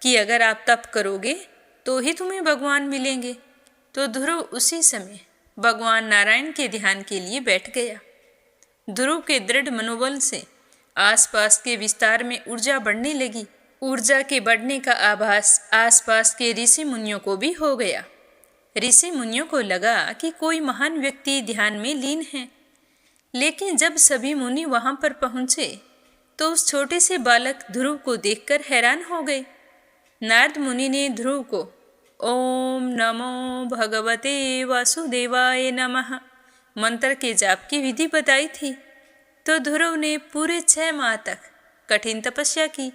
S1: कि अगर आप तप करोगे तो ही तुम्हें भगवान मिलेंगे। तो ध्रुव उसी समय भगवान नारायण के ध्यान के लिए बैठ गया। ध्रुव के दृढ़ मनोबल से आसपास के विस्तार में ऊर्जा बढ़ने लगी। ऊर्जा के बढ़ने का आभास आसपास के ऋषि मुनियों को भी हो गया। ऋषि मुनियों को लगा कि कोई महान व्यक्ति ध्यान में लीन है। लेकिन जब सभी मुनि वहां पर पहुंचे तो उस छोटे से बालक ध्रुव को देखकर हैरान हो गए। नारद मुनि ने ध्रुव को ओम नमो भगवते वासुदेवाय नमः मंत्र के जाप की विधि बताई थी। तो ध्रुव ने पूरे 6 माह तक कठिन तपस्या की।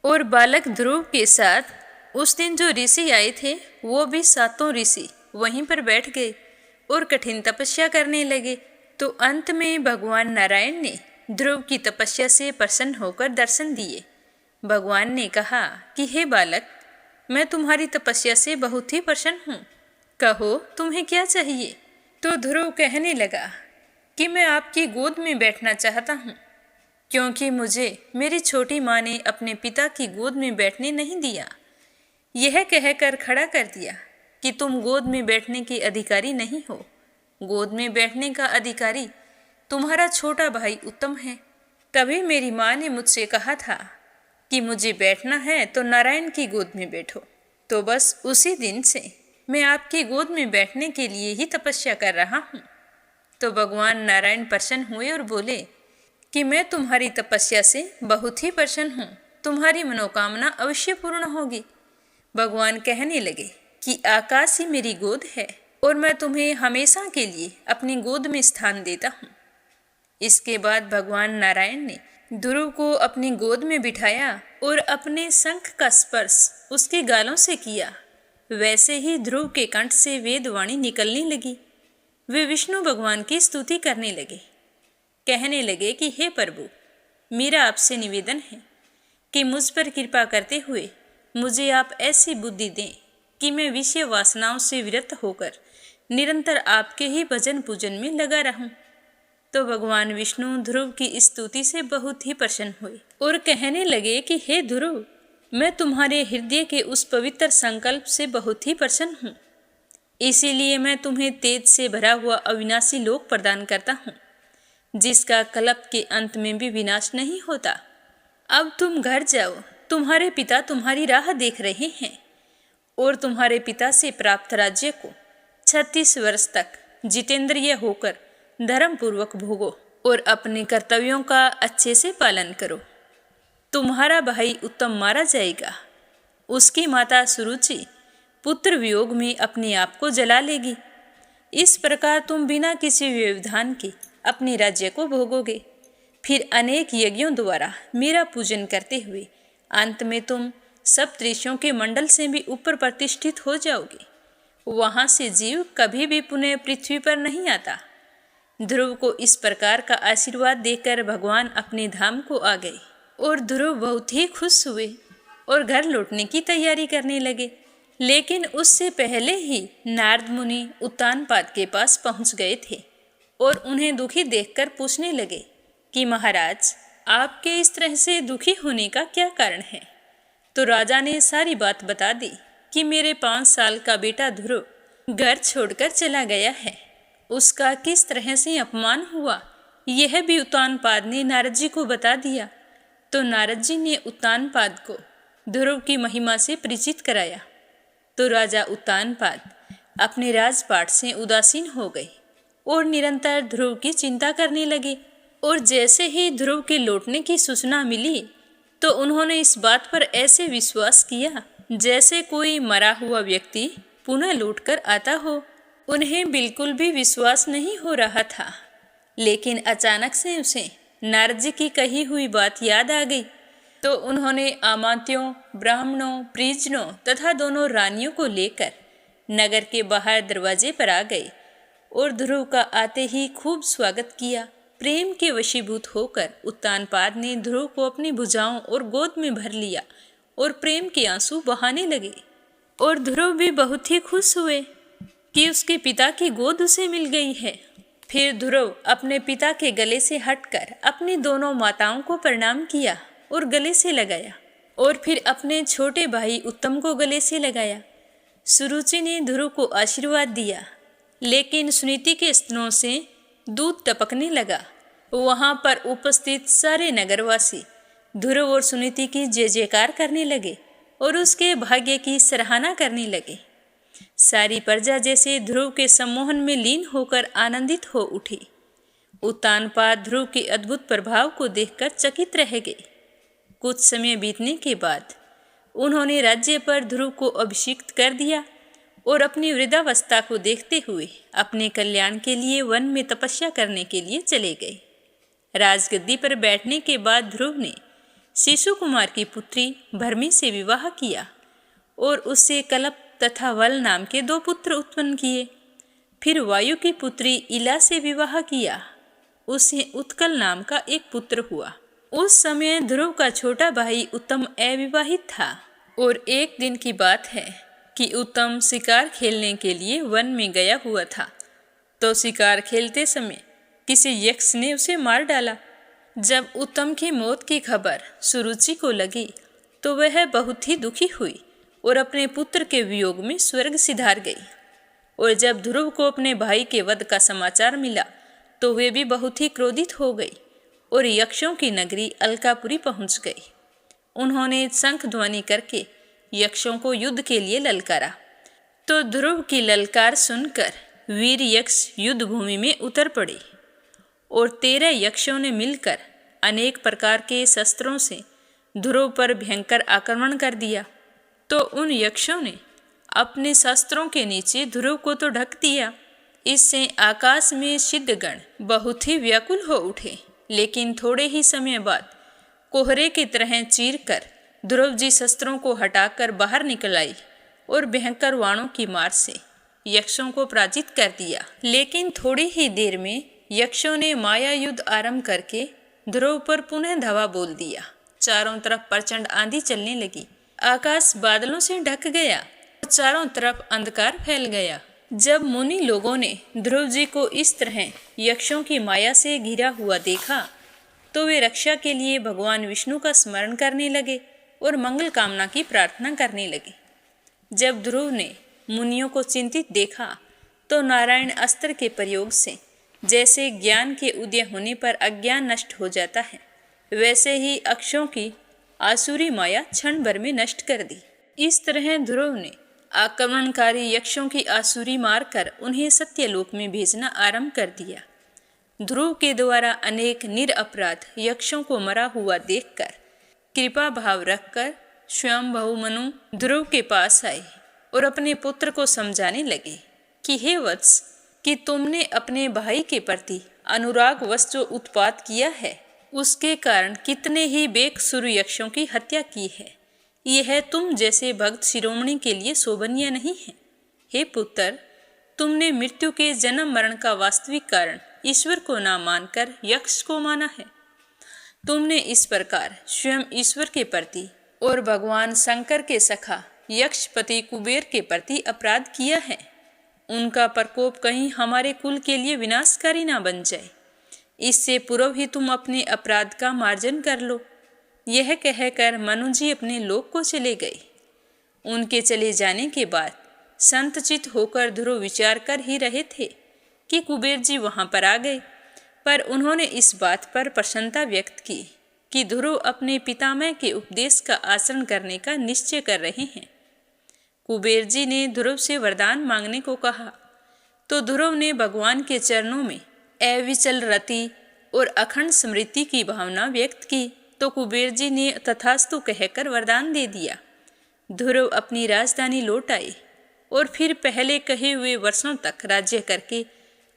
S1: और बालक ध्रुव के साथ उस दिन जो ऋषि आए थे वो भी 7 ऋषि वहीं पर बैठ गए और कठिन तपस्या करने लगे। तो अंत में भगवान नारायण ने ध्रुव की तपस्या से प्रसन्न होकर दर्शन दिए। भगवान ने कहा कि हे बालक, मैं तुम्हारी तपस्या से बहुत ही प्रसन्न हूँ, कहो तुम्हें क्या चाहिए। तो ध्रुव कहने लगा कि मैं आपकी गोद में बैठना चाहता हूँ, क्योंकि मुझे मेरी छोटी माँ ने अपने पिता की गोद में बैठने नहीं दिया। यह कहकर खड़ा कर दिया कि तुम गोद में बैठने के अधिकारी नहीं हो। गोद में बैठने का अधिकारी तुम्हारा छोटा भाई उत्तम है। कभी मेरी माँ ने मुझसे कहा था कि मुझे बैठना है तो नारायण की गोद में बैठो। तो बस उसी दिन से मैं आपकी गोद में बैठने के लिए ही तपस्या कर रहा हूँ। तो भगवान नारायण प्रसन्न हुए और बोले कि मैं तुम्हारी तपस्या से बहुत ही प्रसन्न हूँ, तुम्हारी मनोकामना अवश्य पूर्ण होगी। भगवान कहने लगे कि आकाश ही मेरी गोद है और मैं तुम्हें हमेशा के लिए अपनी गोद में स्थान देता हूँ। इसके बाद भगवान नारायण ने ध्रुव को अपनी गोद में बिठाया और अपने शंख का स्पर्श उसके गालों से किया। वैसे ही ध्रुव के कंठ से वेदवाणी निकलने लगी। वे विष्णु भगवान की स्तुति करने लगे, कहने लगे कि हे प्रभु, मेरा आपसे निवेदन है कि मुझ पर कृपा करते हुए मुझे आप ऐसी बुद्धि दें कि मैं विषय वासनाओं से विरत होकर निरंतर आपके ही भजन पूजन में लगा रहूं। तो भगवान विष्णु ध्रुव की स्तुति से बहुत ही प्रसन्न हुए और कहने लगे कि हे ध्रुव, मैं तुम्हारे हृदय के उस पवित्र संकल्प से बहुत ही प्रसन्न हूँ, इसीलिए मैं तुम्हें तेज से भरा हुआ अविनाशी लोक प्रदान करता हूँ, जिसका कल्प के अंत में भी विनाश नहीं होता। अब तुम घर जाओ, तुम्हारे पिता तुम्हारी राह देख रहे हैं और तुम्हारे पिता से प्राप्त राज्य को 36 वर्ष तक जितेंद्रिय होकर धर्मपूर्वक भोगो और अपने कर्तव्यों का अच्छे से पालन करो। तुम्हारा भाई उत्तम मारा जाएगा, उसकी माता सुरुचि पुत्र वियोग में अपने आप को जला लेगी। इस प्रकार तुम बिना किसी व्यवधान के अपने राज्य को भोगोगे। फिर अनेक यज्ञों द्वारा मेरा पूजन करते हुए अंत में तुम सप्तऋषियों के मंडल से भी ऊपर प्रतिष्ठित हो जाओगे। वहां से जीव कभी भी पुनः पृथ्वी पर नहीं आता। ध्रुव को इस प्रकार का आशीर्वाद देकर भगवान अपने धाम को आ गए और ध्रुव बहुत ही खुश हुए और घर लौटने की तैयारी करने लगे। लेकिन उससे पहले ही नारद मुनि उत्तानपाद के पास पहुंच गए थे और उन्हें दुखी देखकर पूछने लगे कि महाराज, आपके इस तरह से दुखी होने का क्या कारण है। तो राजा ने सारी बात बता दी कि मेरे 5 साल का बेटा ध्रुव घर छोड़कर चला गया है, उसका किस तरह से अपमान हुआ यह भी उत्तानपाद ने नारद जी को बता दिया। तो नारद जी ने उत्तानपाद को ध्रुव की महिमा से परिचित कराया। तो राजा उत्तानपाद अपने राजपाट से उदासीन हो गए और निरंतर ध्रुव की चिंता करने लगे। और जैसे ही ध्रुव के लौटने की सूचना मिली तो उन्होंने इस बात पर ऐसे विश्वास किया जैसे कोई मरा हुआ व्यक्ति पुनः लौटकर आता हो। उन्हें बिल्कुल भी विश्वास नहीं हो रहा था, लेकिन अचानक से उसे नारद जी की कही हुई बात याद आ गई। तो उन्होंने आमात्यों, ब्राह्मणों, परिजनों तथा दोनों रानियों को लेकर नगर के बाहर दरवाजे पर आ गए और ध्रुव का आते ही खूब स्वागत किया। प्रेम के वशीभूत होकर उत्तानपाद ने ध्रुव को अपनी भुजाओं और गोद में भर लिया और प्रेम के आंसू बहाने लगे। और ध्रुव भी बहुत ही खुश हुए कि उसके पिता की गोद उसे मिल गई है। फिर ध्रुव अपने पिता के गले से हटकर अपनी दोनों माताओं को प्रणाम किया और गले से लगाया और फिर अपने छोटे भाई उत्तम को गले से लगाया। सुरुचि ने ध्रुव को आशीर्वाद दिया, लेकिन सुनीति के स्तनों से दूध टपकने लगा। वहां पर उपस्थित सारे नगरवासी ध्रुव और सुनीति की जय जयकार करने लगे और उसके भाग्य की सराहना करने लगे। सारी प्रजा जैसे ध्रुव के सम्मोहन में लीन होकर आनंदित हो उठी। उत्तानपाद ध्रुव के अद्भुत प्रभाव को देखकर चकित रह गए। कुछ समय बीतने के बाद उन्होंने राज्य पर ध्रुव को अभिषिक्त कर दिया और अपनी वृद्धावस्था को देखते हुए अपने कल्याण के लिए वन में तपस्या करने के लिए चले गए। राजगद्दी पर बैठने के बाद ध्रुव ने शिशु कुमार की पुत्री भरमी से विवाह किया और उससे कलप तथा वल नाम के 2 पुत्र उत्पन्न किए। फिर वायु की पुत्री इला से विवाह किया, उससे उत्कल नाम का एक पुत्र हुआ। उस समय ध्रुव का छोटा भाई उत्तम अविवाहित था और एक दिन की बात है कि उत्तम शिकार खेलने के लिए वन में गया हुआ था। तो शिकार खेलते समय किसी यक्ष ने उसे मार डाला। जब उत्तम की मौत की खबर सुरुचि को लगी तो वह बहुत ही दुखी हुई और अपने पुत्र के वियोग में स्वर्ग सिधार गई। और जब ध्रुव को अपने भाई के वध का समाचार मिला तो वे भी बहुत ही क्रोधित हो गई और यक्षों की नगरी अलकापुरी पहुंच गई। उन्होंने शंख ध्वनि करके यक्षों को युद्ध के लिए ललकारा। तो ध्रुव की ललकार सुनकर वीर यक्ष युद्ध भूमि में उतर पड़े और 13 यक्षों ने मिलकर अनेक प्रकार के शस्त्रों से ध्रुव पर भयंकर आक्रमण कर दिया। तो उन यक्षों ने अपने शस्त्रों के नीचे ध्रुव को तो ढक दिया। इससे आकाश में सिद्धगण बहुत ही व्याकुल हो उठे, लेकिन थोड़े ही समय बाद कोहरे की तरह चीरकर ध्रुव जी शस्त्रों को हटाकर बाहर निकल आई और भयंकर वाणों की मार से यक्षों को पराजित कर दिया। लेकिन थोड़ी ही देर में यक्षों ने माया युद्ध आरंभ करके ध्रुव पर पुनः धावा बोल दिया। चारों तरफ प्रचंड आंधी चलने लगी, आकाश बादलों से ढक गया, चारों तरफ अंधकार फैल गया। जब मुनि लोगों ने ध्रुव जी को इस तरह यक्षों की माया से घिरा हुआ देखा तो वे रक्षा के लिए भगवान विष्णु का स्मरण करने लगे और मंगल कामना की प्रार्थना करने लगे। जब ध्रुव ने मुनियों को चिंतित देखा तो नारायण अस्त्र के प्रयोग से जैसे ज्ञान के उदय होने पर अज्ञान नष्ट हो जाता है, वैसे ही अक्षों की आसुरी माया क्षण भर में नष्ट कर दी। इस तरह ध्रुव ने आक्रमणकारी यक्षों की आसुरी मारकर उन्हें सत्यलोक में भेजना आरंभ कर दिया। ध्रुव के द्वारा अनेक निरपराध यक्षों को मरा हुआ देखकर कृपा भाव रखकर स्वयंभू मनु ध्रुव के पास आए और अपने पुत्र को समझाने लगे कि हे वत्स, कि तुमने अपने भाई के प्रति अनुराग वश जो उत्पात किया है उसके कारण कितने ही बेकसूर यक्षों की हत्या की है। यह तुम जैसे भक्त शिरोमणि के लिए शोभनीय नहीं है। हे पुत्र, तुमने मृत्यु के जन्म मरण का वास्तविक कारण ईश्वर को ना मानकर यक्ष को माना है। तुमने इस प्रकार स्वयं ईश्वर के प्रति और भगवान शंकर के सखा यक्षपति कुबेर के प्रति अपराध किया है। उनका प्रकोप कहीं हमारे कुल के लिए विनाशकारी ना बन जाए, इससे पूर्व ही तुम अपने अपराध का मार्जन कर लो। यह कहकर मनु जी अपने लोक को चले गए। उनके चले जाने के बाद संतचित होकर ध्रुव विचार कर ही रहे थे कि कुबेर जी वहां पर आ गए, पर उन्होंने इस बात पर प्रसन्नता व्यक्त की कि ध्रुव अपने पितामह के उपदेश का आचरण करने का निश्चय कर रहे हैं। कुबेर जी ने ध्रुव से वरदान मांगने को कहा तो ध्रुव ने भगवान के चरणों में अविचल रति और अखंड स्मृति की भावना व्यक्त की तो कुबेर जी ने तथास्तु कहकर वरदान दे दिया। ध्रुव अपनी राजधानी लौट आए और फिर पहले कहे हुए वर्षों तक राज्य करके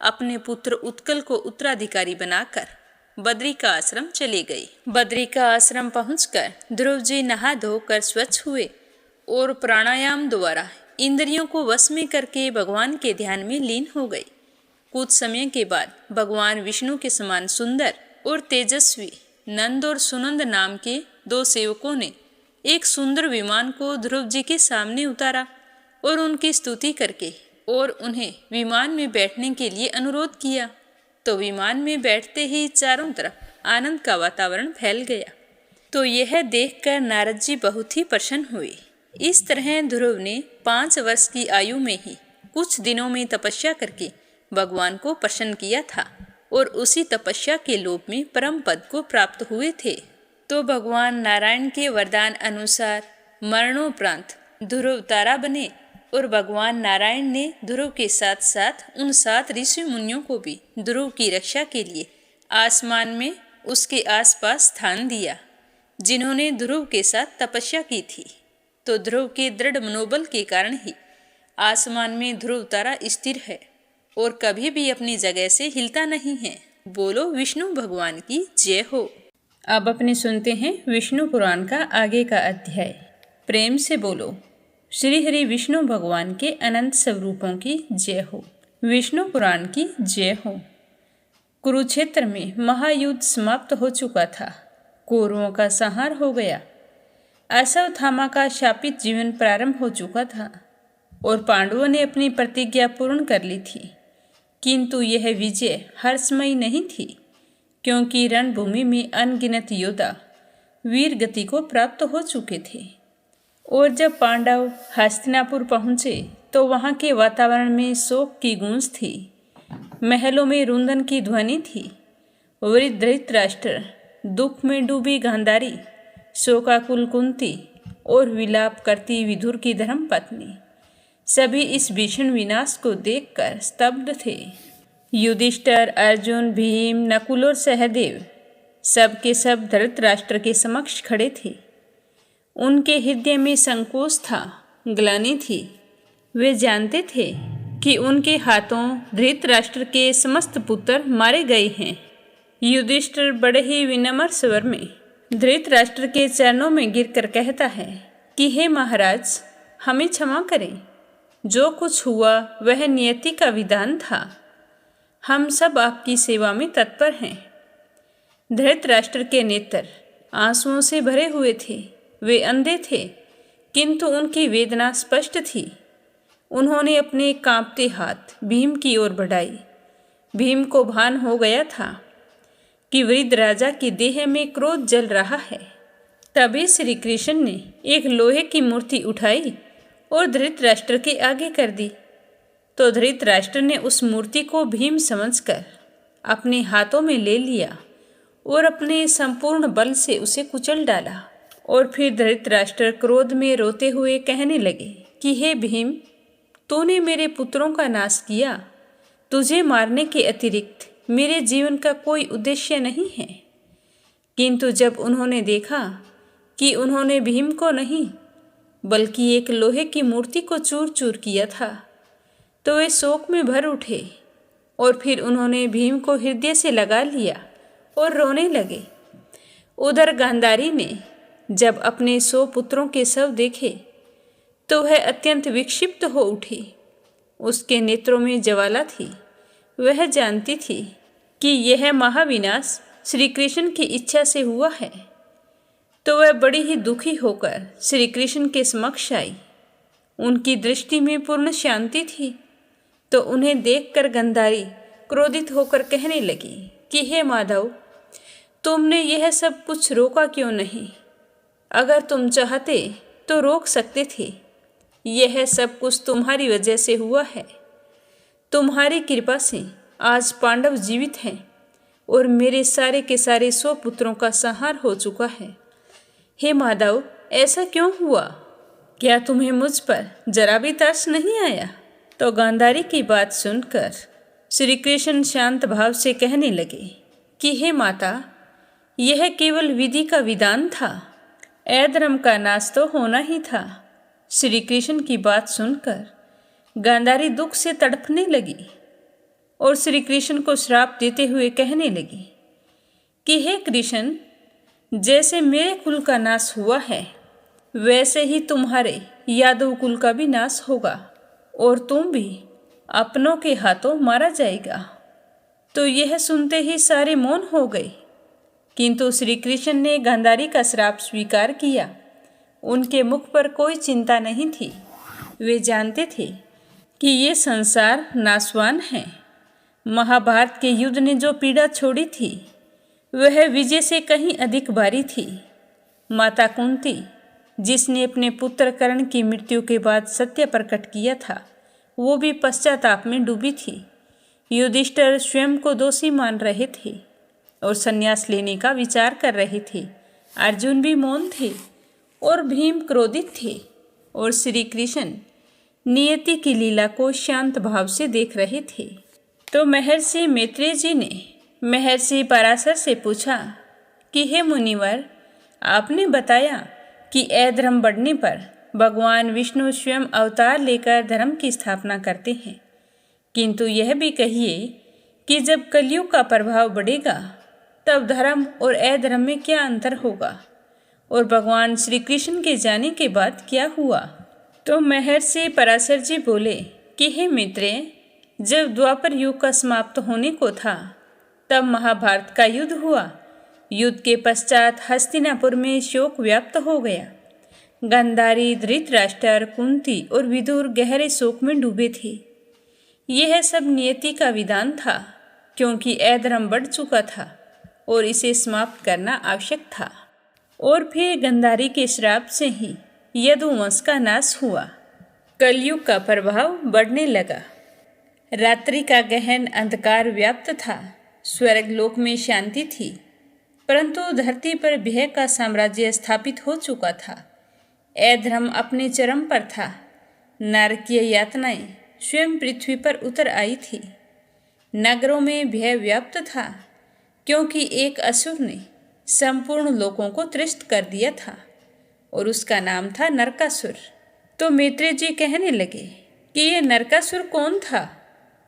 S1: अपने पुत्र उत्कल को उत्तराधिकारी बनाकर बद्री का आश्रम चले गए। बद्री का आश्रम पहुंचकर ध्रुव जी नहा धोकर स्वच्छ हुए और प्राणायाम द्वारा इंद्रियों को वश में करके भगवान के ध्यान में लीन हो गए। कुछ समय के बाद भगवान विष्णु के समान सुंदर और तेजस्वी नंद और सुनंद नाम के 2 सेवकों ने एक सुंदर विमान को ध्रुव जी के सामने उतारा और उनकी स्तुति करके और उन्हें विमान में बैठने के लिए अनुरोध किया। तो विमान में बैठते ही चारों तरफ आनंद का वातावरण फैल गया। तो यह देखकर नारद जी बहुत ही प्रसन्न हुए। इस तरह ध्रुव ने 5 वर्ष की आयु में ही कुछ दिनों में तपस्या करके भगवान को प्रसन्न किया था और उसी तपस्या के लोभ में परम पद को प्राप्त हुए थे। तो भगवान नारायण के वरदान अनुसार मरणोपरांत ध्रुव तारा बने और भगवान नारायण ने ध्रुव के साथ साथ उन 7 ऋषि मुनियों को भी ध्रुव की रक्षा के लिए आसमान में उसके आसपास स्थान दिया, जिन्होंने ध्रुव के साथ तपस्या की थी। तो ध्रुव के दृढ़ मनोबल के कारण ही आसमान में ध्रुव तारा स्थिर है और कभी भी अपनी जगह से हिलता नहीं है। बोलो विष्णु भगवान की जय हो। अब अपने सुनते हैं विष्णु पुराण का आगे का अध्याय। प्रेम से बोलो श्री हरि विष्णु भगवान के अनंत स्वरूपों की जय हो। विष्णु पुराण की जय हो। कुरुक्षेत्र में महायुद्ध समाप्त हो चुका था। कौरवों का संहार हो गया। अश्वत्थामा का शापित जीवन प्रारंभ हो चुका था और पांडवों ने अपनी प्रतिज्ञा पूर्ण कर ली थी। किंतु यह विजय हर्षमयी नहीं थी, क्योंकि रणभूमि में अनगिनत योद्धा वीर गति को प्राप्त हो चुके थे। और जब पांडव हस्तिनापुर पहुँचे तो वहाँ के वातावरण में शोक की गूंज थी। महलों में रुंदन की ध्वनि थी। वृद्ध धृतराष्ट्र, दुख में डूबी गांधारी, शोकाकुल कुंती और विलाप करती विदुर की धर्मपत्नी, सभी इस भीषण विनाश को देखकर स्तब्ध थे। युधिष्ठिर, अर्जुन, भीम, नकुल और सहदेव सब के सब धृतराष्ट्र के समक्ष खड़े थे। उनके हृदय में संकोच था, ग्लानि थी। वे जानते थे कि उनके हाथों धृतराष्ट्र के समस्त पुत्र मारे गए हैं। युधिष्ठिर बड़े ही विनम्र स्वर में धृतराष्ट्र के चरणों में गिरकर कहता है कि हे महाराज, हमें क्षमा करें। जो कुछ हुआ वह नियति का विधान था। हम सब आपकी सेवा में तत्पर हैं। धृतराष्ट्र के नेत्र आंसुओं से भरे हुए थे। वे अंधे थे, किंतु उनकी वेदना स्पष्ट थी। उन्होंने अपने कांपते हाथ भीम की ओर बढ़ाई। भीम को भान हो गया था कि वृद्ध राजा की देह में क्रोध जल रहा है। तभी श्री कृष्ण ने एक लोहे की मूर्ति उठाई और धृतराष्ट्र के आगे कर दी। तो धृतराष्ट्र ने उस मूर्ति को भीम समझकर अपने हाथों में ले लिया और अपने संपूर्ण बल से उसे कुचल डाला। और फिर धृतराष्ट्र क्रोध में रोते हुए कहने लगे कि हे भीम, तूने मेरे पुत्रों का नाश किया। तुझे मारने के अतिरिक्त मेरे जीवन का कोई उद्देश्य नहीं है। किंतु जब उन्होंने देखा कि उन्होंने भीम को नहीं बल्कि एक लोहे की मूर्ति को चूर चूर किया था, तो वे शोक में भर उठे और फिर उन्होंने भीम को हृदय से लगा लिया और रोने लगे। उधर गांधारी ने जब अपने 100 पुत्रों के शव देखे तो वह अत्यंत विक्षिप्त हो उठी। उसके नेत्रों में ज्वाला थी। वह जानती थी कि यह महाविनाश श्री कृष्ण की इच्छा से हुआ है। तो वह बड़ी ही दुखी होकर श्री कृष्ण के समक्ष आई। उनकी दृष्टि में पूर्ण शांति थी। तो उन्हें देखकर गांधारी क्रोधित होकर कहने लगी कि हे माधव, तुमने यह सब कुछ रोका क्यों नहीं? अगर तुम चाहते तो रोक सकते थे। यह सब कुछ तुम्हारी वजह से हुआ है। तुम्हारी कृपा से आज पांडव जीवित हैं और मेरे सारे के सारे 100 पुत्रों का संहार हो चुका है। हे माधव, ऐसा क्यों हुआ? क्या तुम्हें मुझ पर जरा भी तरस नहीं आया? तो गांधारी की बात सुनकर श्री कृष्ण शांत भाव से कहने लगे कि हे माता, यह केवल विधि का विधान था। अधर्म का नाश तो होना ही था। श्री कृष्ण की बात सुनकर गांधारी दुख से तड़पने लगी और श्री कृष्ण को श्राप देते हुए कहने लगी कि हे कृष्ण, जैसे मेरे कुल का नाश हुआ है वैसे ही तुम्हारे यादव कुल का भी नाश होगा और तुम भी अपनों के हाथों मारा जाएगा। तो यह सुनते ही सारे मौन हो गए। किंतु श्री कृष्ण ने गांधारी का श्राप स्वीकार किया। उनके मुख पर कोई चिंता नहीं थी। वे जानते थे कि ये संसार नाशवान है। महाभारत के युद्ध ने जो पीड़ा छोड़ी थी वह विजय से कहीं अधिक भारी थी। माता कुंती, जिसने अपने पुत्र कर्ण की मृत्यु के बाद सत्य प्रकट किया था, वो भी पश्चाताप में डूबी थी। युधिष्ठिर स्वयं को दोषी मान रहे थे और संन्यास लेने का विचार कर रहे थे। अर्जुन भी मौन थे और भीम क्रोधित थे और श्री कृष्ण नियति की लीला को शांत भाव से देख रहे थे। तो महर्षि मैत्रेय जी ने महर्षि पराशर से पूछा कि हे मुनिवर, आपने बताया कि अधर्म बढ़ने पर भगवान विष्णु स्वयं अवतार लेकर धर्म की स्थापना करते हैं, किंतु यह भी कहिए कि जब कलयुग का प्रभाव बढ़ेगा तब धर्म और अधर्म में क्या अंतर होगा, और भगवान श्री कृष्ण के जाने के बाद क्या हुआ। तो महर्षि पराशर जी बोले कि हे मित्रे, जब द्वापर युग का समाप्त होने को था तब महाभारत का युद्ध हुआ। युद्ध के पश्चात हस्तिनापुर में शोक व्याप्त हो गया। गांधारी, धृतराष्ट्र, कुंती और विदुर गहरे शोक में डूबे थे। यह सब नियति का विधान था, क्योंकि अधर्म बढ़ चुका था और इसे समाप्त करना आवश्यक था। और फिर गांधारी के श्राप से ही यदुवंश का नाश हुआ। कलयुग का प्रभाव बढ़ने लगा। रात्रि का गहन अंधकार व्याप्त था। स्वर्गलोक में शांति थी, परंतु धरती पर भय का साम्राज्य स्थापित हो चुका था। अधर्म अपने चरम पर था। नरकीय यातनाएं स्वयं पृथ्वी पर उतर आई थी। नगरों में भय व्याप्त था, क्योंकि एक असुर ने संपूर्ण लोगों को त्रस्त कर दिया था और उसका नाम था नरकासुर। तो मैत्रेय जी कहने लगे कि ये नरकासुर कौन था,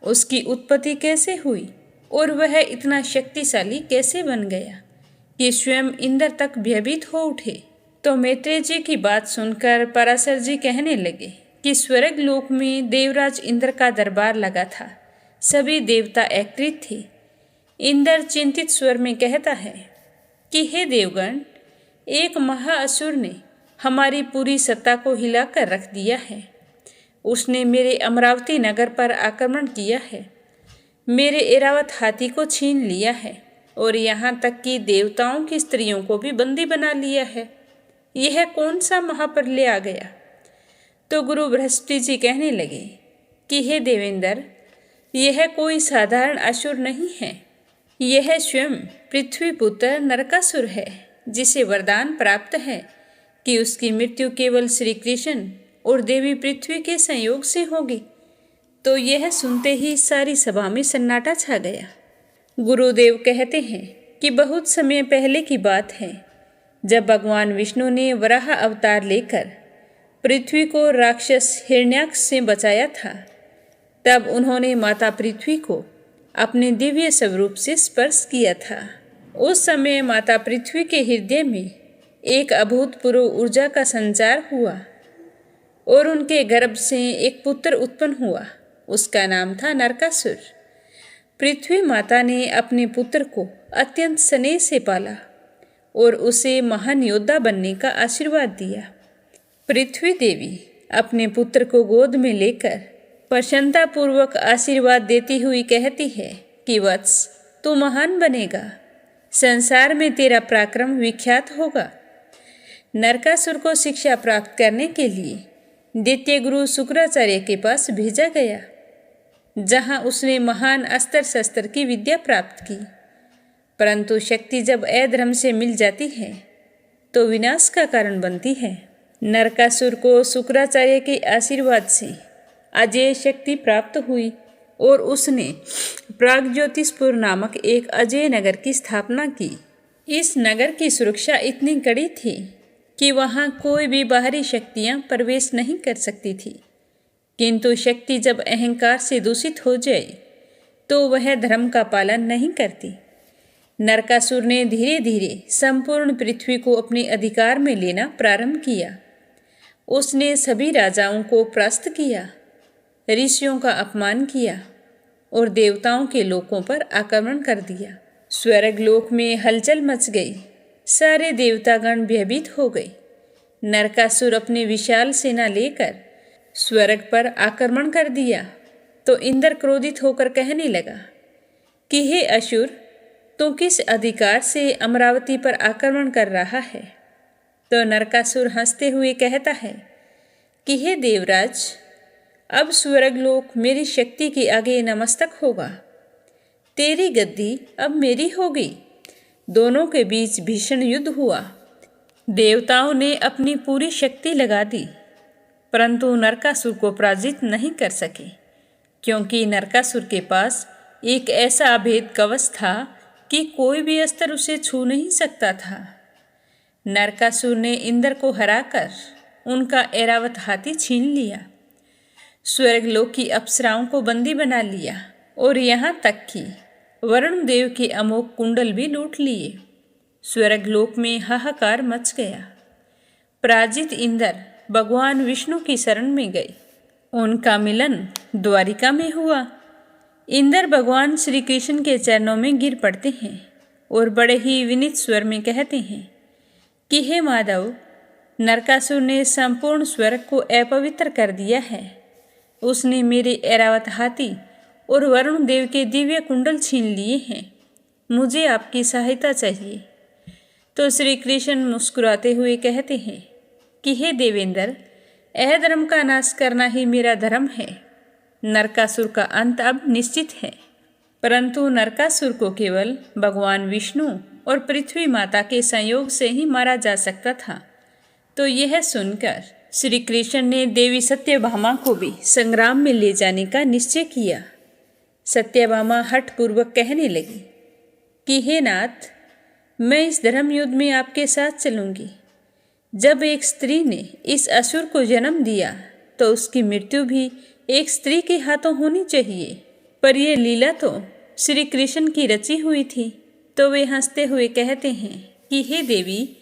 S1: उसकी उत्पत्ति कैसे हुई और वह इतना शक्तिशाली कैसे बन गया कि स्वयं इंद्र तक भयभीत हो उठे। तो मैत्रेय जी की बात सुनकर पराशर जी कहने लगे कि स्वर्ग लोक में देवराज इंद्र का दरबार लगा था। सभी देवता एकत्रित थे। इंद्र चिंतित स्वर में कहता है कि हे देवगण, एक महाअसुर ने हमारी पूरी सत्ता को हिलाकर रख दिया है। उसने मेरे अमरावती नगर पर आक्रमण किया है, मेरे ऐरावत हाथी को छीन लिया है और यहाँ तक कि देवताओं की स्त्रियों को भी बंदी बना लिया है। यह कौन सा महाप्रलय आ गया। तो गुरु बृहस्पति जी कहने लगे कि हे देवेंद्र, यह कोई साधारण असुर नहीं है। यह स्वयं पृथ्वी पुत्र नरकासुर है, जिसे वरदान प्राप्त है कि उसकी मृत्यु केवल श्री कृष्ण और देवी पृथ्वी के संयोग से होगी। तो यह सुनते ही सारी सभा में सन्नाटा छा गया। गुरुदेव कहते हैं कि बहुत समय पहले की बात है, जब भगवान विष्णु ने वराह अवतार लेकर पृथ्वी को राक्षस हिरण्याक्ष से बचाया था, तब उन्होंने माता पृथ्वी को अपने दिव्य स्वरूप से स्पर्श किया था। उस समय माता पृथ्वी के हृदय में एक अभूतपूर्व ऊर्जा का संचार हुआ और उनके गर्भ से एक पुत्र उत्पन्न हुआ। उसका नाम था नरकासुर। पृथ्वी माता ने अपने पुत्र को अत्यंत स्नेह से पाला और उसे महान योद्धा बनने का आशीर्वाद दिया। पृथ्वी देवी अपने पुत्र को गोद में लेकर प्रसन्नतापूर्वक आशीर्वाद देती हुई कहती है कि वत्स, तू महान बनेगा, संसार में तेरा पराक्रम विख्यात होगा। नरकासुर को शिक्षा प्राप्त करने के लिए द्वितीय गुरु शुक्राचार्य के पास भेजा गया, जहां उसने महान अस्त्र शस्त्र की विद्या प्राप्त की। परंतु शक्ति जब अधर्म से मिल जाती है तो विनाश का कारण बनती है। नरकासुर को शुक्राचार्य के आशीर्वाद से अजय शक्ति प्राप्त हुई और उसने प्रागज्योतिषपुर नामक एक अजय नगर की स्थापना की। इस नगर की सुरक्षा इतनी कड़ी थी कि वहां कोई भी बाहरी शक्तियां प्रवेश नहीं कर सकती थी। किंतु शक्ति जब अहंकार से दूषित हो जाए तो वह धर्म का पालन नहीं करती। नरकासुर ने धीरे धीरे संपूर्ण पृथ्वी को अपने अधिकार में लेना प्रारंभ किया। उसने सभी राजाओं को परास्त किया, ऋषियों का अपमान किया और देवताओं के लोकों पर आक्रमण कर दिया। स्वर्गलोक में हलचल मच गई। सारे देवतागण भयभीत हो गए। नरकासुर अपने विशाल सेना लेकर स्वर्ग पर आक्रमण कर दिया। तो इंद्र क्रोधित होकर कहने लगा कि हे असुर, तू किस अधिकार से अमरावती पर आक्रमण कर रहा है। तो नरकासुर हंसते हुए कहता है कि हे देवराज, अब स्वर्गलोक मेरी शक्ति के आगे नमस्तक होगा। तेरी गद्दी अब मेरी होगी। दोनों के बीच भीषण युद्ध हुआ। देवताओं ने अपनी पूरी शक्ति लगा दी, परंतु नरकासुर को पराजित नहीं कर सके, क्योंकि नरकासुर के पास एक ऐसा अभेद कवच था कि कोई भी अस्त्र उसे छू नहीं सकता था। नरकासुर ने इंद्र को हराकर उनका ऐरावत हाथी छीन लिया, स्वर्गलोक की अप्सराओं को बंदी बना लिया और यहाँ तक कि वरुण देव के अमोघ कुंडल भी लूट लिए। स्वर्गलोक में हाहाकार मच गया। पराजित इंद्र भगवान विष्णु की शरण में गए। उनका मिलन द्वारिका में हुआ। इंद्र भगवान श्री कृष्ण के चरणों में गिर पड़ते हैं और बड़े ही विनीत स्वर में कहते हैं कि हे माधव, नरकासुर ने संपूर्ण स्वर्ग को अपवित्र कर दिया है। उसने मेरे ऐरावत हाथी और वरुण देव के दिव्य कुंडल छीन लिए हैं। मुझे आपकी सहायता चाहिए। तो श्री कृष्ण मुस्कुराते हुए कहते हैं कि हे देवेंद्र, अधर्म का नाश करना ही मेरा धर्म है। नरकासुर का अंत अब निश्चित है, परंतु नरकासुर को केवल भगवान विष्णु और पृथ्वी माता के संयोग से ही मारा जा सकता था। तो यह सुनकर श्री कृष्ण ने देवी सत्यभामा को भी संग्राम में ले जाने का निश्चय किया। सत्यभामा हठपूर्वक कहने लगी कि हे नाथ, मैं इस धर्म युद्ध में आपके साथ चलूंगी। जब एक स्त्री ने इस असुर को जन्म दिया तो उसकी मृत्यु भी एक स्त्री के हाथों होनी चाहिए। पर यह लीला तो श्री कृष्ण की रची हुई थी। तो वे हंसते हुए कहते हैं कि हे देवी,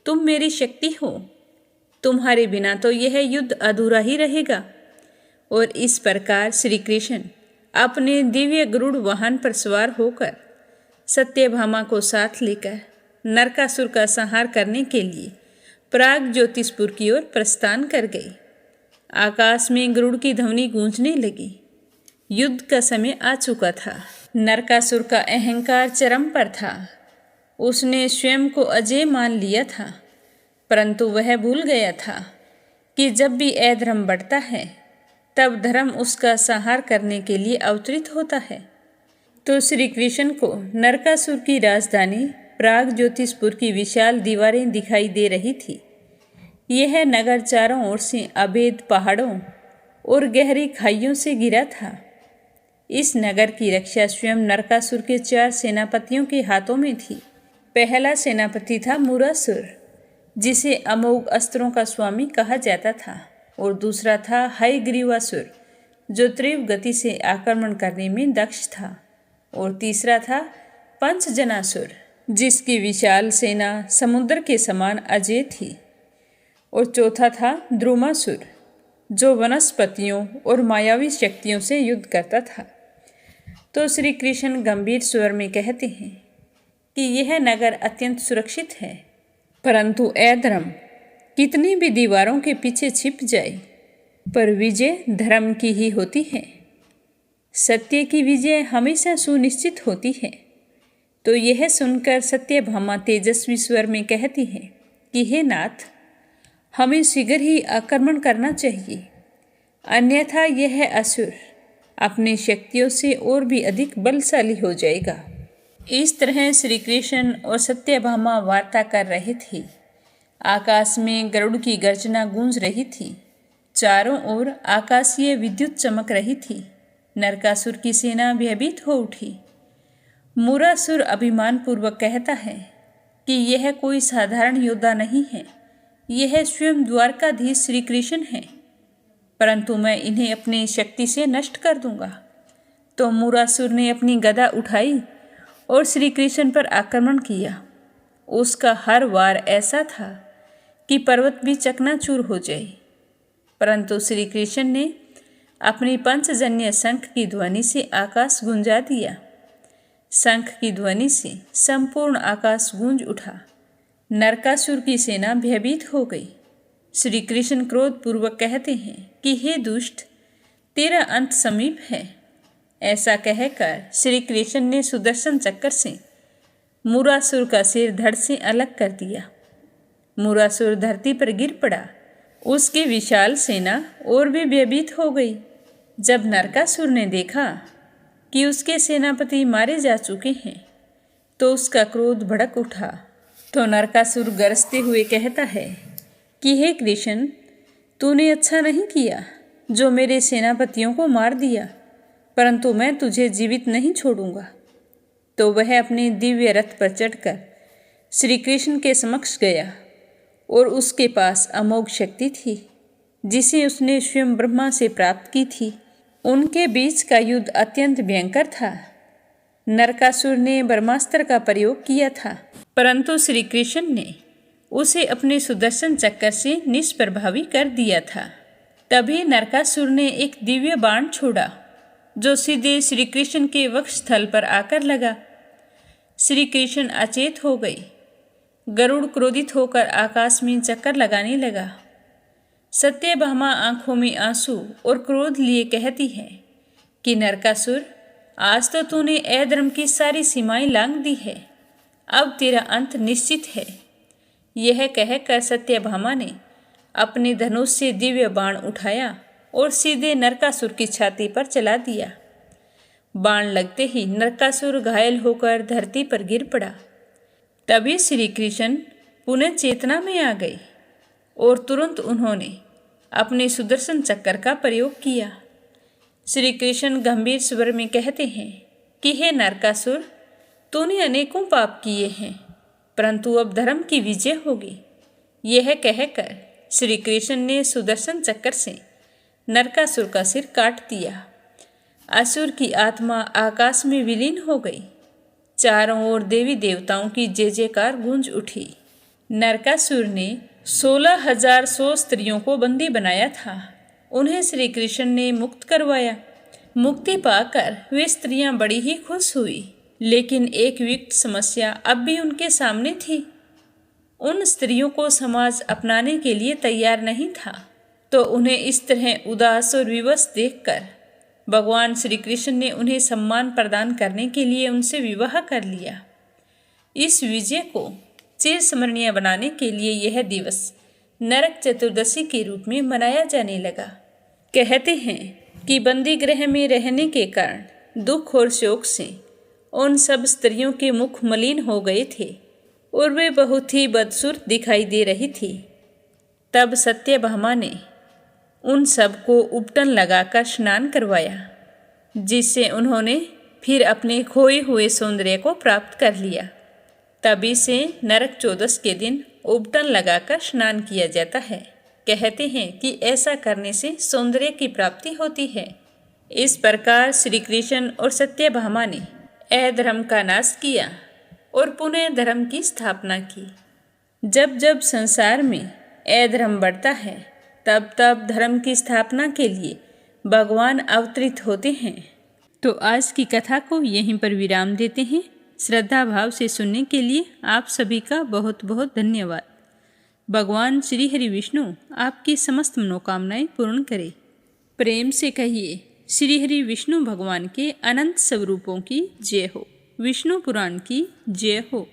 S1: तुम मेरी शक्ति हो। तुम्हारे बिना तो यह युद्ध अधूरा ही रहेगा। और इस प्रकार श्री कृष्ण अपने दिव्य गरुड़ वाहन पर सवार होकर सत्यभामा को साथ लेकर नरकासुर का संहार करने के लिए प्राग ज्योतिषपुर की ओर प्रस्थान कर गए। आकाश में गरुड़ की ध्वनि गूंजने लगी। युद्ध का समय आ चुका था। नरकासुर का अहंकार चरम पर था। उसने स्वयं को अजेय मान लिया था, परंतु वह भूल गया था कि जब भी अधर्म बढ़ता है तब धर्म उसका संहार करने के लिए अवतरित होता है। तो श्री कृष्ण को नरकासुर की राजधानी प्राग ज्योतिषपुर की विशाल दीवारें दिखाई दे रही थी। यह नगर चारों ओर से अभेद पहाड़ों और गहरी खाइयों से घिरा था। इस नगर की रक्षा स्वयं नरकासुर के 4 सेनापतियों के हाथों में थी। पहला सेनापति था मूरासुर, जिसे अमोघ अस्त्रों का स्वामी कहा जाता था, और दूसरा था हयग्रीवासुर, जो तीव्र गति से आक्रमण करने में दक्ष था, और तीसरा था पंचजनासुर, जिसकी विशाल सेना समुद्र के समान अजेय थी, और चौथा था द्रुमासुर, जो वनस्पतियों और मायावी शक्तियों से युद्ध करता था। तो श्री कृष्ण गंभीर स्वर में कहते हैं कि यह नगर अत्यंत सुरक्षित है, परंतु अधर्म कितनी भी दीवारों के पीछे छिप जाए, पर विजय धर्म की ही होती है। सत्य की विजय हमेशा सुनिश्चित होती है। तो यह सुनकर सत्यभामा तेजस्वी स्वर में कहती है कि हे नाथ, हमें शीघ्र ही आक्रमण करना चाहिए, अन्यथा यह असुर अपनी शक्तियों से और भी अधिक बलशाली हो जाएगा। इस तरह श्री कृष्ण और सत्यभामा वार्ता कर रहे थे। आकाश में गरुड़ की गर्जना गूंज रही थी। चारों ओर आकाशीय विद्युत चमक रही थी। नरकासुर की सेना भयभीत हो उठी। मूरासुर अभिमान पूर्वक कहता है कि यह कोई साधारण योद्धा नहीं है, यह स्वयं द्वारकाधीश श्री कृष्ण है, परंतु मैं इन्हें अपनी शक्ति से नष्ट कर दूंगा। तो मूरासुर ने अपनी गदा उठाई और श्री कृष्ण पर आक्रमण किया। उसका हर वार ऐसा था कि पर्वत भी चकनाचूर हो जाए, परंतु श्री कृष्ण ने अपनी पंचजन्य शंख की ध्वनि से आकाश गुंजा दिया। शंख की ध्वनि से संपूर्ण आकाश गूंज उठा। नरकासुर की सेना भयभीत हो गई। श्री कृष्ण क्रोधपूर्वक कहते हैं कि हे दुष्ट, तेरा अंत समीप है। ऐसा कहकर श्री कृष्ण ने सुदर्शन चक्र से मूरासुर का सिर धड़ से अलग कर दिया। मूरासुर धरती पर गिर पड़ा। उसकी विशाल सेना और भी भयभीत हो गई। जब नरकासुर ने देखा कि उसके सेनापति मारे जा चुके हैं, तो उसका क्रोध भड़क उठा। तो नरकासुर गरजते हुए कहता है कि हे कृष्ण, तूने अच्छा नहीं किया जो मेरे सेनापतियों को मार दिया, परंतु मैं तुझे जीवित नहीं छोड़ूंगा। तो वह अपने दिव्य रथ पर चढ़कर श्री कृष्ण के समक्ष गया, और उसके पास अमोघ शक्ति थी, जिसे उसने स्वयं ब्रह्मा से प्राप्त की थी। उनके बीच का युद्ध अत्यंत भयंकर था। नरकासुर ने ब्रह्मास्त्र का प्रयोग किया था, परंतु श्री कृष्ण ने उसे अपने सुदर्शन चक्र से निष्प्रभावी कर दिया था। तभी नरकासुर ने एक दिव्य बाण छोड़ा जो सीधे श्री कृष्ण के वक्षस्थल पर आकर लगा। श्री कृष्ण अचेत हो गए। गरुड़ क्रोधित होकर आकाश में चक्कर लगाने लगा। सत्यभामा आंखों में आंसू और क्रोध लिए कहती है कि नरकासुर, आज तो तूने अधर्म की सारी सीमाएं लांघ दी है, अब तेरा अंत निश्चित है। यह कहकर सत्यभामा ने अपने धनुष से दिव्य बाण उठाया और सीधे नरकासुर की छाती पर चला दिया। बाण लगते ही नरकासुर घायल होकर धरती पर गिर पड़ा। तभी श्री कृष्ण पुनः चेतना में आ गए और तुरंत उन्होंने अपने सुदर्शन चक्र का प्रयोग किया। श्री कृष्ण गंभीर स्वर में कहते हैं कि हे नरकासुर, तूने अनेकों पाप किए हैं, परंतु अब धर्म की विजय होगी। यह कहकर श्री कृष्ण ने सुदर्शन चक्र से नरकासुर का सिर काट दिया। असुर की आत्मा आकाश में विलीन हो गई। चारों ओर देवी देवताओं की जय जयकार गूंज उठी। नरकासुर ने 16,100 स्त्रियों को बंदी बनाया था। उन्हें श्री कृष्ण ने मुक्त करवाया। मुक्ति पाकर वे स्त्रियां बड़ी ही खुश हुई, लेकिन एक विकट समस्या अब भी उनके सामने थी। उन स्त्रियों को समाज अपनाने के लिए तैयार नहीं था, तो उन्हें इस तरह उदास और विवश देखकर भगवान श्री कृष्ण ने उन्हें सम्मान प्रदान करने के लिए उनसे विवाह कर लिया। इस विजय को चिरस्मरणीय बनाने के लिए यह दिवस नरक चतुर्दशी के रूप में मनाया जाने लगा। कहते हैं कि बंदी गृह में रहने के कारण दुख और शोक से उन सब स्त्रियों के मुख मलिन हो गए थे और वे बहुत ही बदसूरत दिखाई दे रही थी। तब सत्यभामा ने उन सब को उपटन लगाकर स्नान करवाया, जिससे उन्होंने फिर अपने खोए हुए सौंदर्य को प्राप्त कर लिया। तभी से नरक चौदस के दिन उपटन लगाकर स्नान किया जाता है। कहते हैं कि ऐसा करने से सौंदर्य की प्राप्ति होती है। इस प्रकार श्री कृष्ण और सत्यभामा ने अधर्म का नाश किया और पुनः धर्म की स्थापना की। जब जब संसार में अधर्म बढ़ता है, तब तब धर्म की स्थापना के लिए भगवान अवतरित होते हैं। तो आज की कथा को यहीं पर विराम देते हैं। श्रद्धा भाव से सुनने के लिए आप सभी का बहुत बहुत धन्यवाद। भगवान श्री हरि विष्णु आपकी समस्त मनोकामनाएं पूर्ण करे। प्रेम से कहिए, श्री हरि विष्णु भगवान के अनंत स्वरूपों की जय हो। विष्णु पुराण की जय हो।